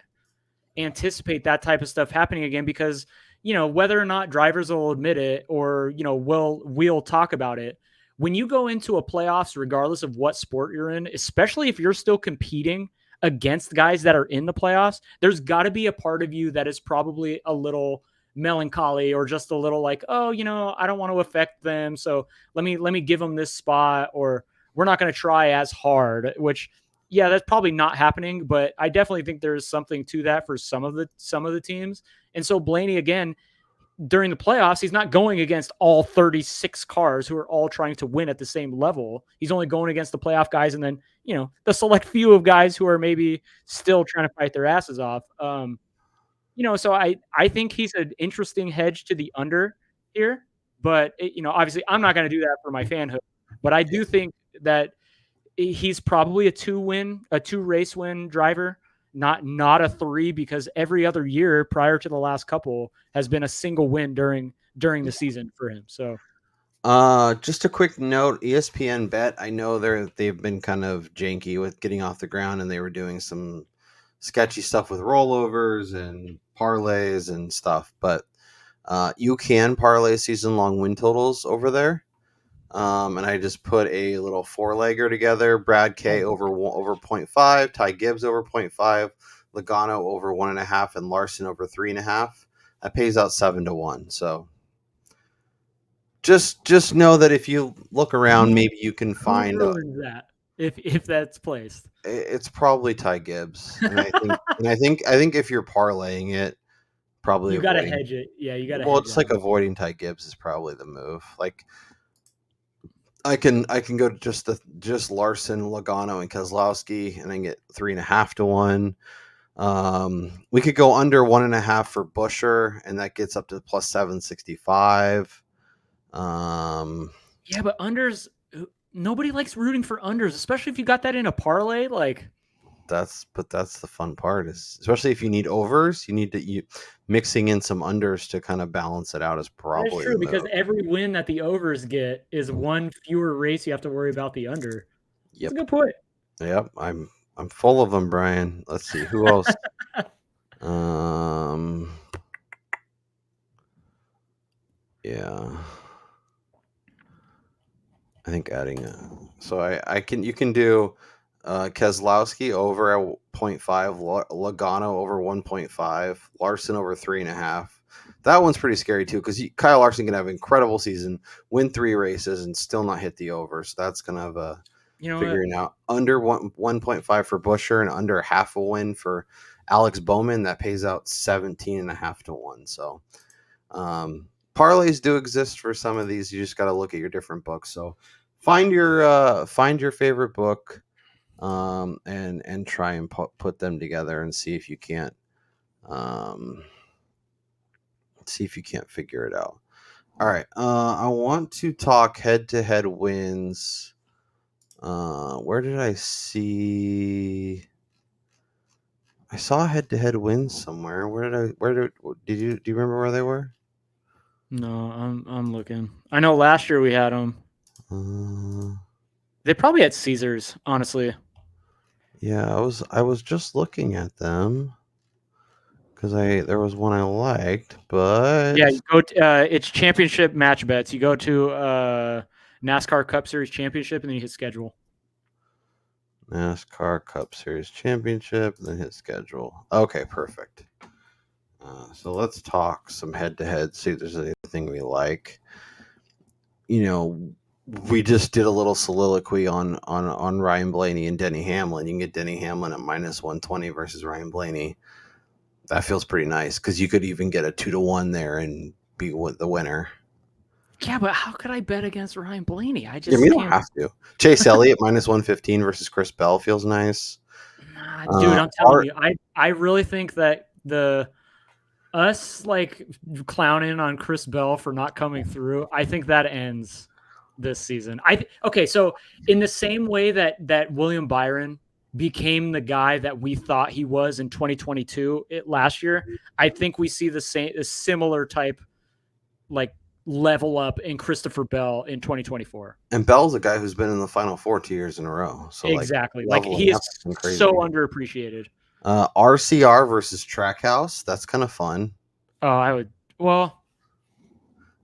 anticipate that type of stuff happening again because, whether or not drivers will admit it or, we'll talk about it. When you go into a playoffs, regardless of what sport you're in, especially if you're still competing against guys that are in the playoffs, there's got to be a part of you that is probably a little melancholy or just a little I don't want to affect them, so let me give them this spot, or we're not going to try as hard, which that's probably not happening, but I definitely think there's something to that for some of the teams. And so Blaney, again, during the playoffs, he's not going against all 36 cars who are all trying to win at the same level. He's only going against the playoff guys, and then the select few of guys who are maybe still trying to fight their asses off. So I think he's an interesting hedge to the under here, but obviously I'm not going to do that for my fanhood. But I do think that he's probably a two race win driver. Not a 3, because every other year prior to the last couple has been a single win during the season for him. So, just a quick note: ESPN Bet. I know they've been kind of janky with getting off the ground, and they were doing some sketchy stuff with rollovers and parlays and stuff. But you can parlay season-long win totals over there. And I just put a little 4-legger together. Brad K over 0.5, Ty Gibbs over 0.5, Logano over 1.5, and Larson over 3.5. That pays out 7-1. So just know that if you look around, maybe you can find that if that's placed. It's probably Ty Gibbs, and I think if you're parlaying it, probably you got to hedge it. Yeah, you got to. Well, it's like avoiding Ty Gibbs is probably the move. Like, I can go just Larson, Logano, and Keselowski, and then get 3.5-1. We could go under 1.5 for Buescher, and that gets up to plus 765. Yeah, but unders. Nobody likes rooting for unders, especially if you got that in a parlay. Like, that's the fun part, is especially if you need overs, you need to mixing in some unders to kind of balance it out is probably. That's true, because every win that the overs get is one fewer race you have to worry about the under. Yep. That's a good point. Yep, I'm full of them, Brian. Let's see who else. Yeah. I think adding you can do Keselowski over at 0.5, Logano over 1.5, Larson over 3.5. That one's pretty scary too, because Kyle Larson can have an incredible season, win 3 races, and still not hit the over. So that's kind of figuring out. Under 1.5 for Buescher and under half a win for Alex Bowman. That pays out 17.5-1. So parlays do exist for some of these. You just got to look at your different books. So find your favorite book, and try and put them together and see if you can't figure it out. All right. I want to talk head-to-head wins. Where did I see? I saw head-to-head wins somewhere. Do you remember where they were? No, I'm looking. I know last year we had them. They probably had Caesars, honestly. Yeah, I was just looking at them because there was one I liked, but yeah, you go it's championship match bets. You go to NASCAR Cup Series Championship, and then you hit schedule. NASCAR Cup Series Championship, then hit schedule. Okay, perfect. So let's talk some head-to-head, see if there's anything we like. We just did a little soliloquy on Ryan Blaney and Denny Hamlin. You can get Denny Hamlin at minus 120 versus Ryan Blaney. That feels pretty nice, because you could even get a 2-1 there and be the winner. Yeah, but how could I bet against Ryan Blaney? You don't have to. Chase Elliott minus 115 versus Chris Bell feels nice. Nah, dude, I'm telling you, I really think that us like clowning on Chris Bell for not coming through, I think that ends this season. Okay, so in the same way that William Byron became the guy that we thought he was in 2022 last year, I think we see a similar type like level up in Christopher Bell in 2024. And Bell's a guy who's been in the Final Four 2 years in a row. So exactly, like he is so underappreciated. RCR versus Trackhouse, that's kind of fun. Oh,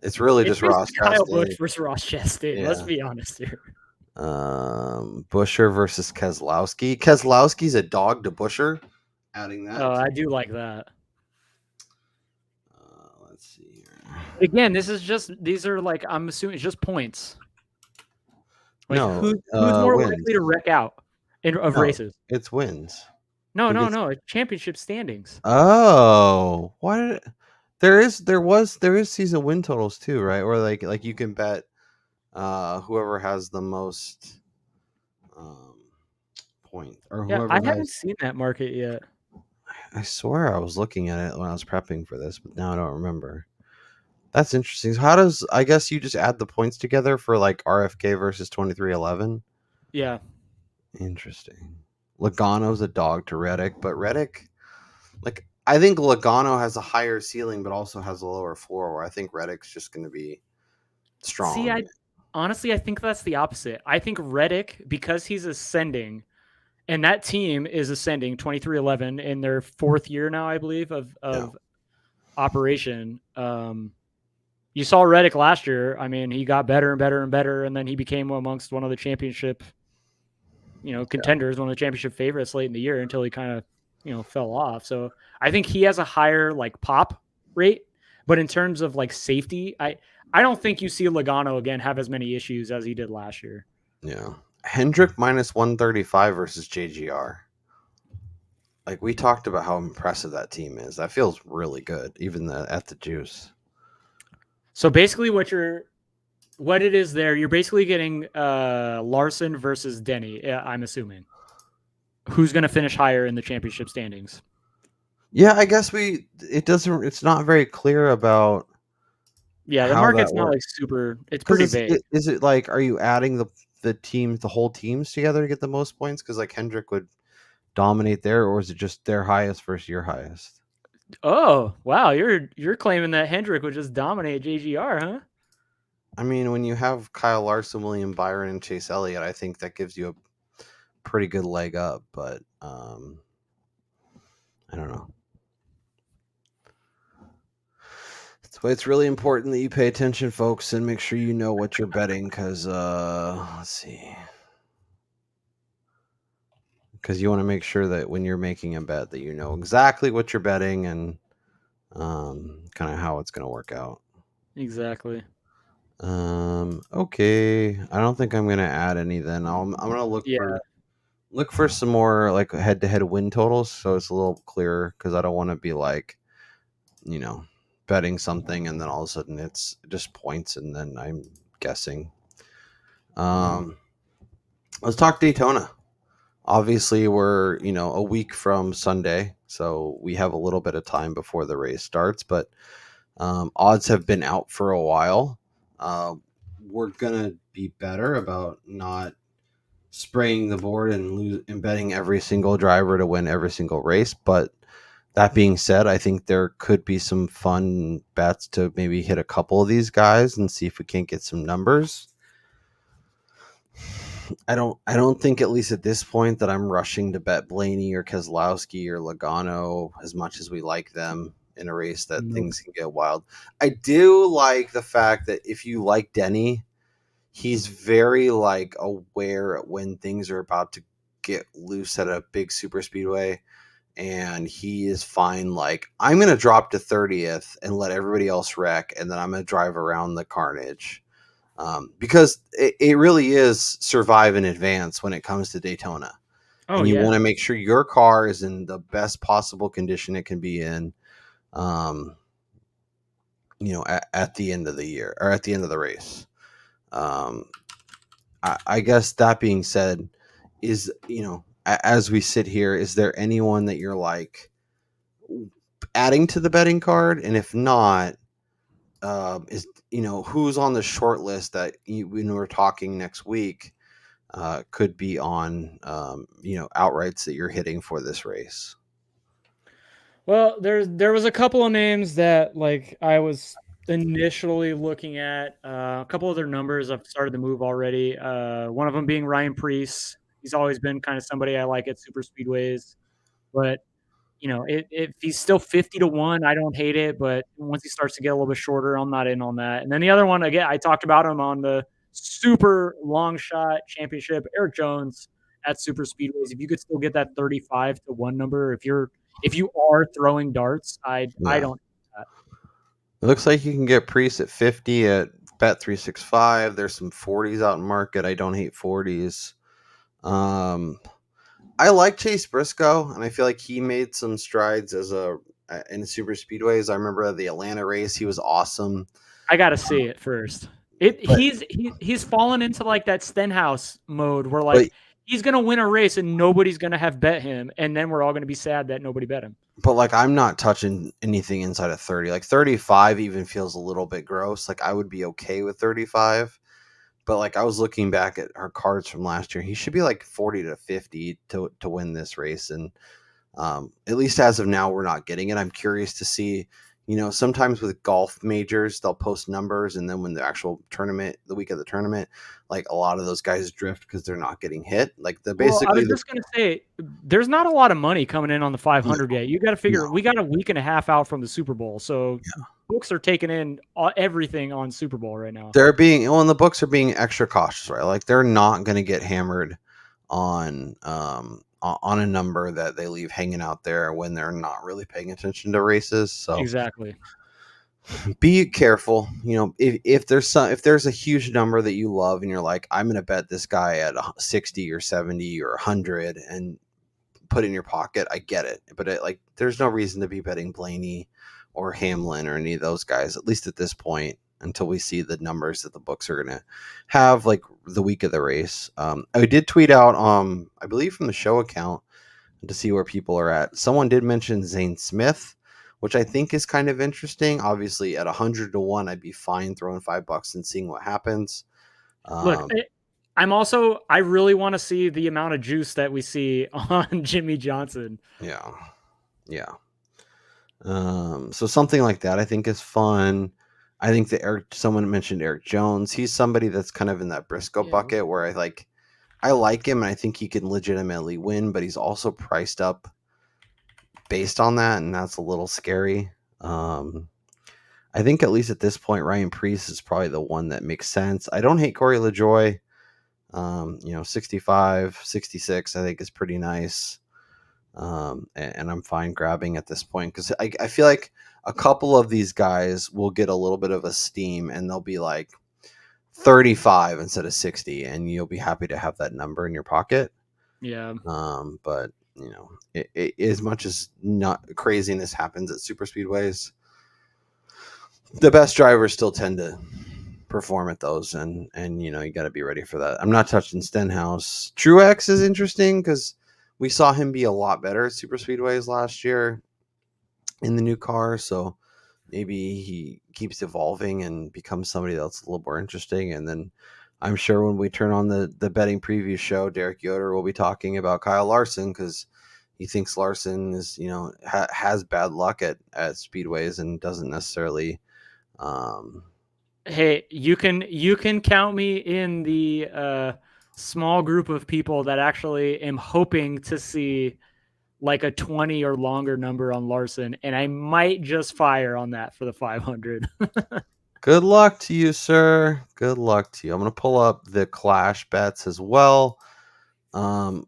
it's really just Ross Kyle Busch versus Ross Chastain. Yeah. Let's be honest here. Buescher versus Keselowski. Keselowski's a dog to Buescher. Adding that. Oh, I do like that. Let's see here. Again, these are like, I'm assuming it's just points. Like, no, who's more likely to wreck out of races? It's wins. No. It's championship standings. Oh, what? There is season win totals too, right? Or like you can bet whoever has the most point or Yeah, I whoever haven't has. seen that market yet. I swear I was looking at it when I was prepping for this, but now I don't remember. That's interesting. So how does I guess you just add the points together for like RFK versus 2311? Yeah. Interesting. Logano's a dog to Reddick, but Reddick, like I think Logano has a higher ceiling, but also has a lower floor. Where I think Reddick's just going to be See, strong. I think that's the opposite. I think Reddick, because he's ascending, and that team is ascending 2311 in their 4th year now, I believe, of Yeah, operation. You saw Reddick last year. I mean, he got better and better and better, and then he became amongst one of the championship, contenders, one of the championship favorites late in the year until he kind of, fell off. So I think he has a higher like pop rate, but in terms of like safety, I don't think you see Logano again have as many issues as he did last year. yeah. Hendrick minus 135 versus JGR. Like we talked about how impressive that team is. That feels really good, even at the juice. So basically, what it is there, you're basically getting Larson versus Denny. I'm assuming who's going to finish higher in the championship standings. Yeah, I guess it's not very clear about Yeah, the how that market's not works. like super. It's Because pretty vague. is it like, are you adding the whole teams together to get the most points? Because like Hendrick would dominate there, or is it just their highest versus your highest? Oh wow, you're claiming that Hendrick would just dominate JGR, huh? I mean, when you have Kyle Larson, William Byron, and Chase Elliott, I think that gives you a pretty good leg up. But I don't know. That's why it's really important that you pay attention, folks, and make sure you know what you're betting. Because let's see. Because you want to make sure that when you're making a bet that you know exactly what you're betting and kind of how it's going to work out. Exactly. Okay. I don't think I'm going to add any then. I'm going to Yeah. look for some more like head-to-head win totals so it's a little clearer because I don't want to be like, betting something and then all of a sudden it's just points and then I'm guessing. Let's talk Daytona. Obviously, we're a week from Sunday, so we have a little bit of time before the race starts. But odds have been out for a while. We're gonna be better about not spraying the board and betting every single driver to win every single race. But that being said, I think there could be some fun bets to maybe hit a couple of these guys and see if we can't get some numbers. I don't think, at least at this point, that I'm rushing to bet Blaney or Keselowski or Logano as much as we like them in a race that Nope. things can get wild. I do like the fact that if you like Denny, he's very like aware when things are about to get loose at a big super speedway, and he is fine. Like, I'm going to drop to 30th and let everybody else wreck, and then I'm going to drive around the carnage. Because it really is survive in advance when it comes to Daytona. Oh And you yeah. want to make sure your car is in the best possible condition it can be in, um, at the end of the year or at the end of the race. Um, I guess that being said, is, as we sit here, is there anyone that you're like adding to the betting card? And if not, is who's on the short list that when we're talking next week could be on outrights that you're hitting for this race? Well, there was a couple of names that like I was initially looking at. A couple of their numbers I've started to move already. One of them being Ryan Preece. He's always been kind of somebody I like at super speedways, but if he's still 50-1, I don't hate it. But once he starts to get a little bit shorter, I'm not in on that. And then the other one, again, I talked about him on the super long shot championship, Eric Jones at super speedways. If you could still get that 35-1 number, if you are throwing darts, I Yeah, don't. it looks like you can get Priest at 50 at Bet 365. There's some 40s out in market. I don't hate 40s. I like Chase Briscoe, and I feel like he made some strides as a in super speedways. I remember the Atlanta race; he was awesome. I got to see it first. He's fallen into like that Stenhouse mode where But like he's gonna win a race and nobody's gonna have bet him, and then we're all gonna be sad that nobody bet him. but like I'm not touching anything inside of 30. Like 35 even feels a little bit gross. Like I would be okay with 35. But like I was looking back at our cards from last year, he should be like 40 to 50 to win this race. And at least as of now, we're not getting it. I'm curious to see, sometimes with golf majors, they'll post numbers. And then when the actual tournament, the week of the tournament, like a lot of those guys drift because they're not getting hit. Like I basically, was just going to say, there's not a lot of money coming in on the 500 yet. You got to figure, we got a week and a half out from the Super Bowl. So books are taking in everything on Super Bowl right now. And the books are being extra cautious, right? Like they're not going to get hammered on a number that they leave hanging out there when they're not really paying attention to races. So exactly, be careful. If there's a huge number that you love and you're like, I'm going to bet this guy at 60 or 70 or 100 and put it in your pocket, I get it. But there's no reason to be betting Blaney or Hamlin or any of those guys, at least at this point, until we see the numbers that the books are going to have like the week of the race. I did tweet out, I believe from the show account, to see where people are at. Someone did mention Zane Smith, which I think is kind of interesting. Obviously at 100 to 1, I'd be fine throwing $5 and seeing what happens. Look, I really want to see the amount of juice that we see on Jimmy Johnson. Yeah. So something like that I think is fun. I think that someone mentioned Eric Jones. He's somebody that's kind of in that Briscoe bucket where I like him and I think he can legitimately win, but he's also priced up based on that, and that's a little scary. I think at least at this point, Ryan Preece is probably the one that makes sense. I don't hate Corey LaJoie. 65, 66, I think is pretty nice. And I'm fine grabbing at this point because I feel like a couple of these guys will get a little bit of a steam and they'll be like 35 instead of 60, and you'll be happy to have that number in your pocket. Yeah. But as much as not craziness happens at super speedways, the best drivers still tend to perform at those, and you got to be ready for that. I'm not touching Stenhouse. Truex is interesting because we saw him be a lot better at super speedways last year in the new car, so maybe he keeps evolving and becomes somebody that's a little more interesting. And then I'm sure when we turn on the betting preview show, Derek Yoder will be talking about Kyle Larson because he thinks Larson is, has bad luck at speedways and doesn't necessarily. Hey, you can count me in the small group of people that actually am hoping to see like a 20 or longer number on Larson, and I might just fire on that for the 500. Good luck to you, sir. Good luck to you. I'm going to pull up the Clash bets as well. Brian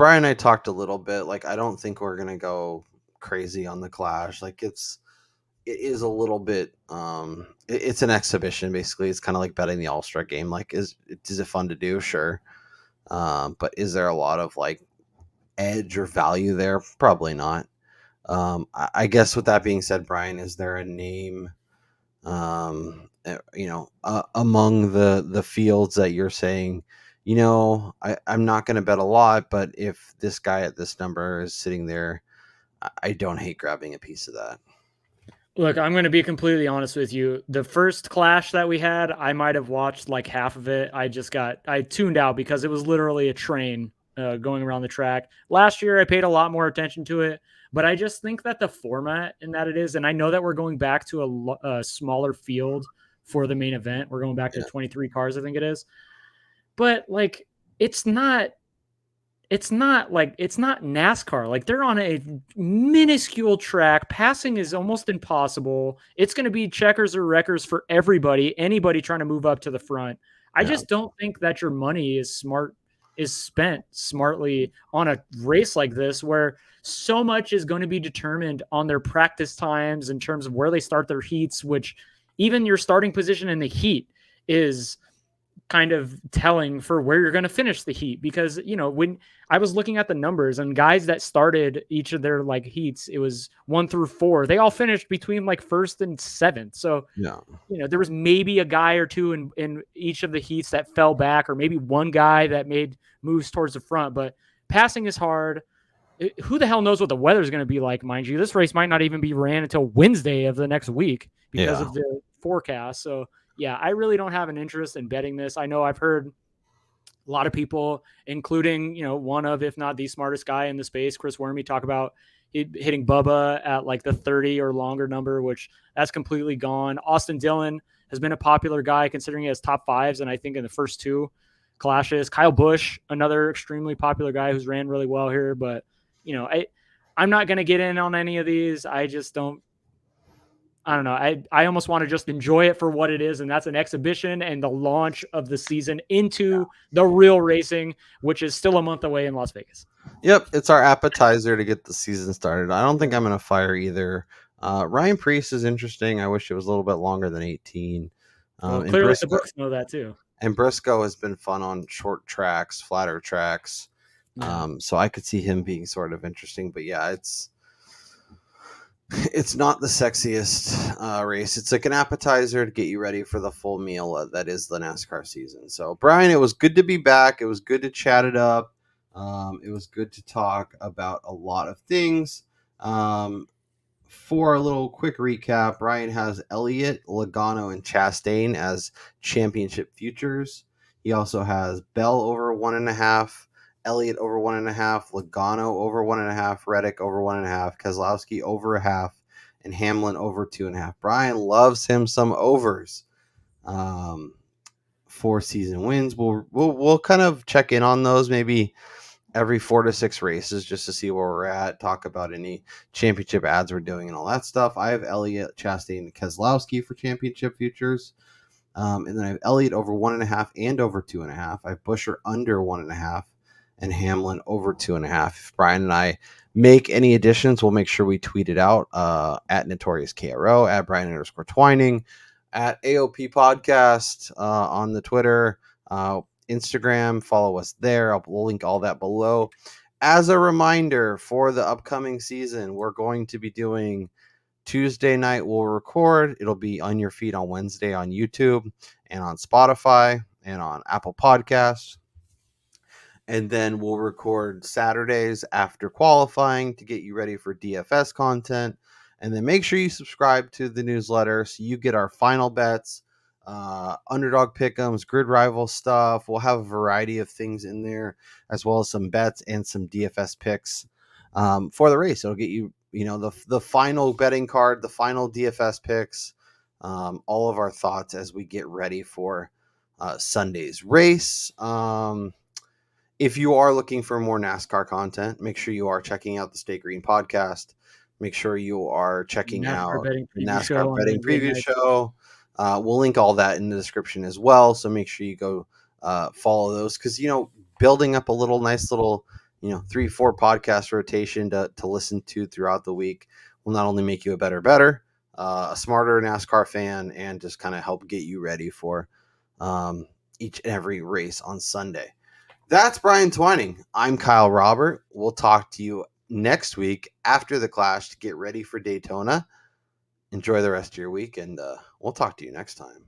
and I talked a little bit. Like, I don't think we're going to go crazy on the Clash. Like, it is a little bit, it's an exhibition, basically. It's kind of like betting the All-Star game. Like, is it fun to do? Sure. But is there a lot of, like, edge or value there? Probably not. I guess with that being said, Brian, is there a name, among the fields that you're saying, I'm not going to bet a lot, but if this guy at this number is sitting there, I don't hate grabbing a piece of that. Look, I'm going to be completely honest with you. The first Clash that we had, I might have watched like half of it. I tuned out because it was literally a train going around the track. Last year, I paid a lot more attention to it, but I just think that the format in that it is, and I know that we're going back to a smaller field for the main event. We're going back to 23 cars, I think it is. But like, it's not NASCAR. Like, they're on a minuscule track. Passing is almost impossible. It's going to be checkers or wreckers for anybody trying to move up to the front. I just don't think that your money is spent smartly on a race like this, where so much is going to be determined on their practice times in terms of where they start their heats, which even your starting position in the heat is kind of telling for where you're going to finish the heat, because, you know, when I was looking at the numbers and guys that started each of their like heats, it was 1 through 4. They all finished between like first and seventh. So, Yeah. you know, there was maybe a guy or two in each of the heats that fell back, or maybe one guy that made moves towards the front, but passing is hard. Who the hell knows what the weather is going to be like, mind you? This race might not even be ran until Wednesday of the next week because Yeah. of the forecast. So, yeah, I really don't have an interest in betting this. I know I've heard a lot of people, including, you know, one of, if not the smartest guy in the space, Chris Wormy, talk about hitting Bubba at like the 30 or longer number, which that's completely gone. Austin Dillon has been a popular guy considering he has top fives, and I think in the first 2 clashes. Kyle Busch, another extremely popular guy who's ran really well here, but, you know, I'm not going to get in on any of these. I just don't. I don't know. I almost want to just enjoy it for what it is, and that's an exhibition and the launch of the season into the real racing, which is still a month away in Las Vegas. Yep, it's our appetizer to get the season started. I don't think I'm going to fire either. Ryan Preece is interesting. I wish it was a little bit longer than 18. Well, And clearly the Briscoe, books know that too. and Briscoe has been fun on short tracks, flatter tracks. Yeah. So I could see him being sort of interesting. But yeah, it's not the sexiest race. It's like an appetizer to get you ready for the full meal that is the NASCAR season. So, Brian, it was good to be back. It was good to chat it up. It was good to talk about a lot of things. For a little quick recap, Brian has Elliott, Logano, and Chastain as championship futures. He also has Bell over 1.5, Elliott over 1.5, Logano over 1.5, Reddick over 1.5, Keselowski over 0.5, and Hamlin over 2.5. Brian loves him some overs. 4 season wins. We'll kind of check in on those maybe every 4 to 6 races just to see where we're at, talk about any championship ads we're doing and all that stuff. I have Elliott, Chastain, and Keselowski for championship futures. And then I have Elliott over 1.5 and over 2.5. I have Buescher under 1.5 and Hamlin over 2.5. If Brian and I make any additions, we'll make sure we tweet it out at Notorious KRO, at Brian_Twining, at AOP Podcast on the Twitter. Instagram, follow us there. We'll link all that below. As a reminder for the upcoming season, we're going to be doing Tuesday night. We'll record. It'll be on your feed on Wednesday on YouTube and on Spotify and on Apple Podcasts. And then we'll record Saturdays after qualifying to get you ready for DFS content. And then make sure you subscribe to the newsletter so you get our final bets, underdog pick'ems, grid rival stuff. We'll have a variety of things in there, as well as some bets and some DFS picks for the race. It'll get you, you know, the final betting card, the final DFS picks, all of our thoughts as we get ready for Sunday's race. If you are looking for more NASCAR content, make sure you are checking out the Stay Green podcast. Make sure you are checking out the NASCAR betting preview show. We'll link all that in the description as well. So make sure you go follow those, because, you know, building up a nice little, 3-4 podcast rotation to listen to throughout the week will not only make you a better, a smarter NASCAR fan, and just kind of help get you ready for each and every race on Sunday. That's Brian Twining. I'm Kyle Robert. We'll talk to you next week after the Clash to get ready for Daytona. Enjoy the rest of your week, and we'll talk to you next time.